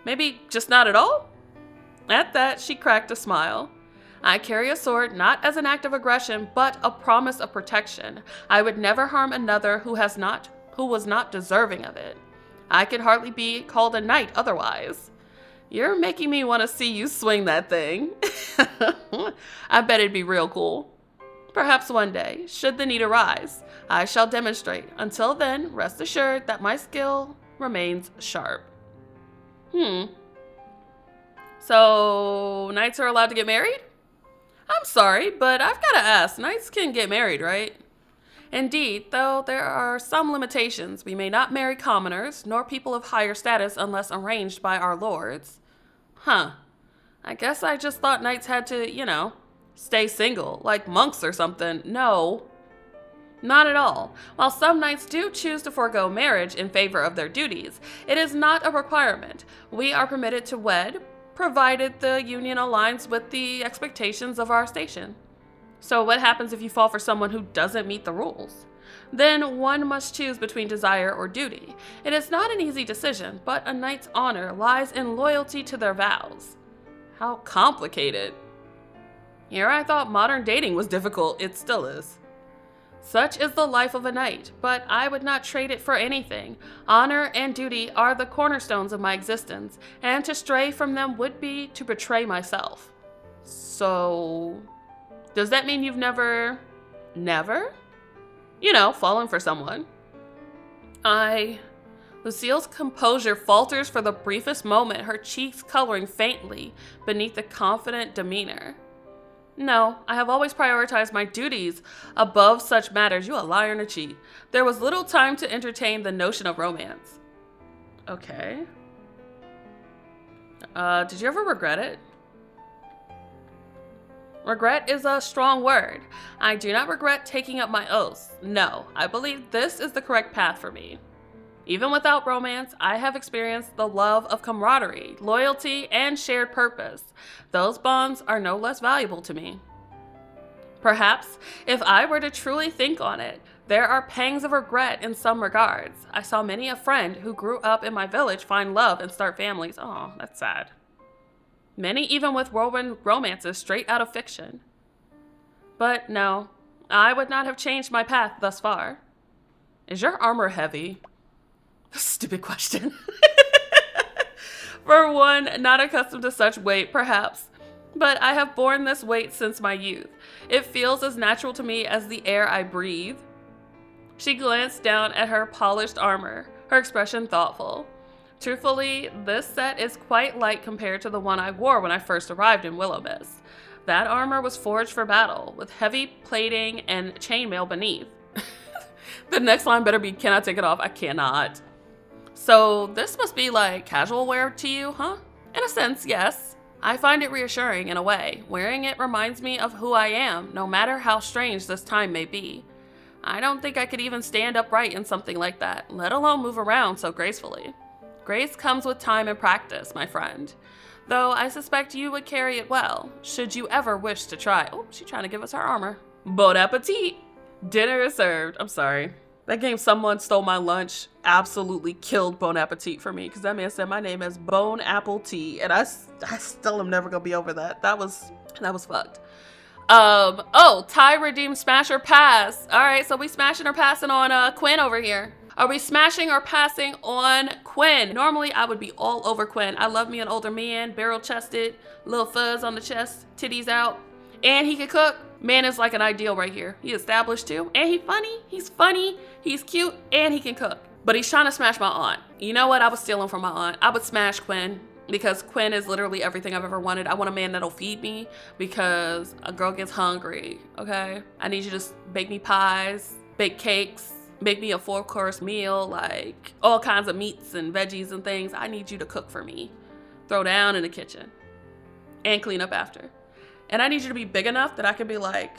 Maybe just not at all? At that, she cracked a smile. I carry a sword not as an act of aggression, but a promise of protection. I would never harm another who was not deserving of it. I could hardly be called a knight otherwise. You're making me want to see you swing that thing. I bet it'd be real cool. Perhaps one day, should the need arise, I shall demonstrate. Until then, rest assured that my skill remains sharp. So, knights are allowed to get married? I'm sorry, but I've got to ask, knights can get married, right? Indeed, though there are some limitations. We may not marry commoners, nor people of higher status unless arranged by our lords. Huh. I guess I just thought knights had to, stay single, like monks or something. No. Not at all. While some knights do choose to forego marriage in favor of their duties, it is not a requirement. We are permitted to wed, provided the union aligns with the expectations of our station. So what happens if you fall for someone who doesn't meet the rules? Then one must choose between desire or duty. It is not an easy decision, but a knight's honor lies in loyalty to their vows. How complicated. Here I thought modern dating was difficult. It still is. Such is the life of a knight, but I would not trade it for anything. Honor and duty are the cornerstones of my existence, and to stray from them would be to betray myself. So, does that mean you've never, fallen for someone? Lucille's composure falters for the briefest moment, her cheeks coloring faintly beneath the confident demeanor. No, I have always prioritized my duties above such matters. You a liar and a cheat. There was little time to entertain the notion of romance. Okay. Did you ever regret it? Regret is a strong word. I do not regret taking up my oaths. No, I believe this is the correct path for me. Even without romance, I have experienced the love of camaraderie, loyalty, and shared purpose. Those bonds are no less valuable to me. Perhaps, if I were to truly think on it, there are pangs of regret in some regards. I saw many a friend who grew up in my village find love and start families. Oh, that's sad. Many even with whirlwind romances straight out of fiction. But no, I would not have changed my path thus far. Is your armor heavy? Stupid question. For one, not accustomed to such weight, perhaps, but I have borne this weight since my youth. It feels as natural to me as the air I breathe. She glanced down at her polished armor, her expression thoughtful. Truthfully, this set is quite light compared to the one I wore when I first arrived in Willowmist. That armor was forged for battle, with heavy plating and chainmail beneath. The next line better be, can I take it off? I cannot. So this must be like casual wear to you, huh? In a sense, yes. I find it reassuring in a way. Wearing it reminds me of who I am, no matter how strange this time may be. I don't think I could even stand upright in something like that, let alone move around so gracefully. Grace comes with time and practice, my friend. Though I suspect you would carry it well, should you ever wish to try. Oh, she's trying to give us her armor. Bon appetit! Dinner is served. I'm sorry. That game, Someone Stole My Lunch, absolutely killed Bon Appetit for me, because that man said my name is Bone Apple Tea, and I still am never gonna be over that. That was fucked. Tie, redeem, smash, or pass. All right, so we smashing or passing on Quinn over here. Are we smashing or passing on Quinn? Normally, I would be all over Quinn. I love me an older man, barrel-chested, little fuzz on the chest, titties out, and he can cook. Man is like an ideal right here. He established too, and he's funny, he's cute, and he can cook. But he's trying to smash my aunt. You know what? I was stealing from my aunt. I would smash Quinn because Quinn is literally everything I've ever wanted. I want a man that'll feed me because a girl gets hungry, okay? I need you to bake me pies, bake cakes, make me a 4-course meal, like all kinds of meats and veggies and things. I need you to cook for me. Throw down in the kitchen and clean up after. And I need you to be big enough that I can be like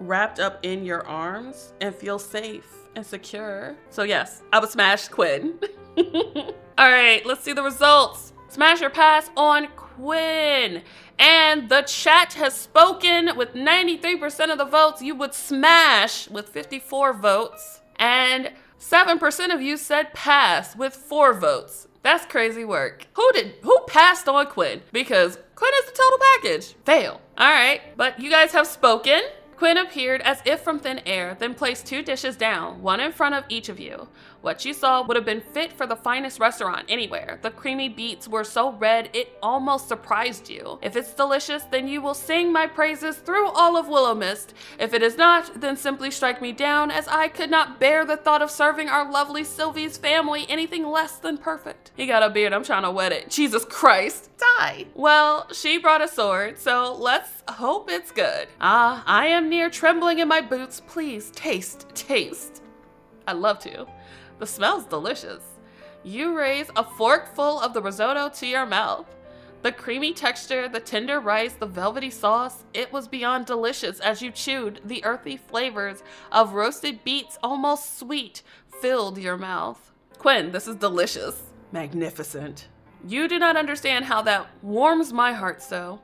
wrapped up in your arms and feel safe and secure. So yes, I would smash Quinn. All right, let's see the results. Smash or pass on Quinn. And the chat has spoken with 93% of the votes. You would smash with 54 votes. And 7% of you said pass with 4 votes. That's crazy work. Who passed on Quinn? Because Quinn is the total package. Fail. All right, but you guys have spoken. Quinn appeared as if from thin air, then placed 2 dishes down, one in front of each of you. What you saw would have been fit for the finest restaurant anywhere. The creamy beets were so red, it almost surprised you. If it's delicious, then you will sing my praises through all of Willowmist. If it is not, then simply strike me down, as I could not bear the thought of serving our lovely Sylvie's family anything less than perfect. He got a beard, I'm trying to wet it. Jesus Christ, die. Well, she brought a sword, so let's hope it's good. I am near trembling in my boots. Please, taste. I'd love to. The smell's delicious. You raise a fork full of the risotto to your mouth. The creamy texture, the tender rice, the velvety sauce, it was beyond delicious as you chewed. The earthy flavors of roasted beets, almost sweet, filled your mouth. Quinn, this is delicious. Magnificent. You do not understand how that warms my heart so.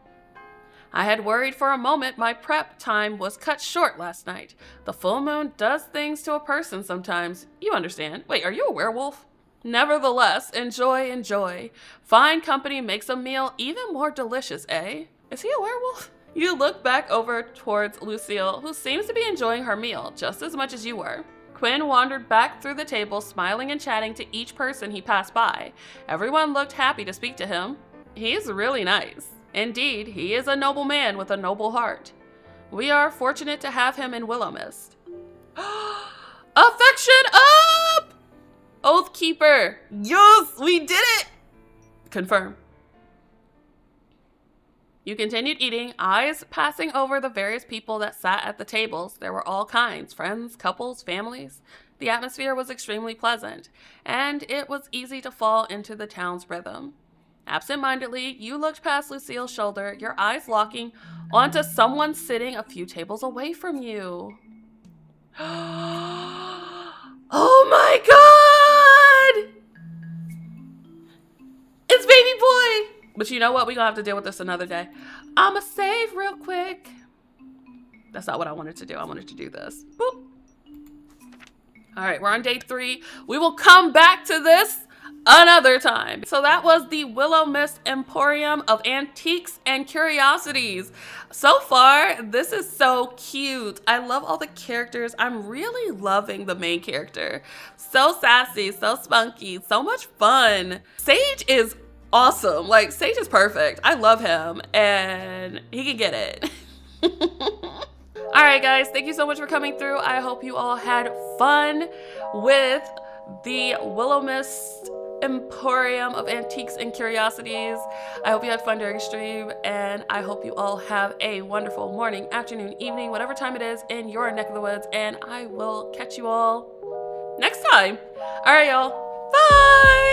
I had worried for a moment my prep time was cut short last night. The full moon does things to a person sometimes. You understand. Wait, are you a werewolf? Nevertheless, enjoy, enjoy. Fine company makes a meal even more delicious, eh? Is he a werewolf? You look back over towards Lucille, who seems to be enjoying her meal just as much as you were. Quinn wandered back through the table, smiling and chatting to each person he passed by. Everyone looked happy to speak to him. He's really nice. Indeed, he is a noble man with a noble heart. We are fortunate to have him in Willowmist. Affection up! Oathkeeper. Yes, we did it! Confirm. You continued eating, eyes passing over the various people that sat at the tables. There were all kinds, friends, couples, families. The atmosphere was extremely pleasant, and it was easy to fall into the town's rhythm. Absent-mindedly, you looked past Lucille's shoulder, your eyes locking onto someone sitting a few tables away from you. Oh my God! It's baby boy! But you know what? We're gonna have to deal with this another day. I'ma save real quick. That's not what I wanted to do. I wanted to do this. Boop. All right, we're on day 3. We will come back to this another time. So that was the Willowmist Emporium of Antiques and Curiosities. So far, this is so cute. I love all the characters. I'm really loving the main character. So sassy, so spunky, so much fun. Sage is awesome. Like, Sage is perfect. I love him, and he can get it. All right, guys, thank you so much for coming through. I hope you all had fun with the Willowmist Emporium of Antiques and Curiosities. I hope you had fun during stream, and I hope you all have a wonderful morning, afternoon, evening, whatever time it is in your neck of the woods, and I will catch you all next time. All right, y'all. Bye!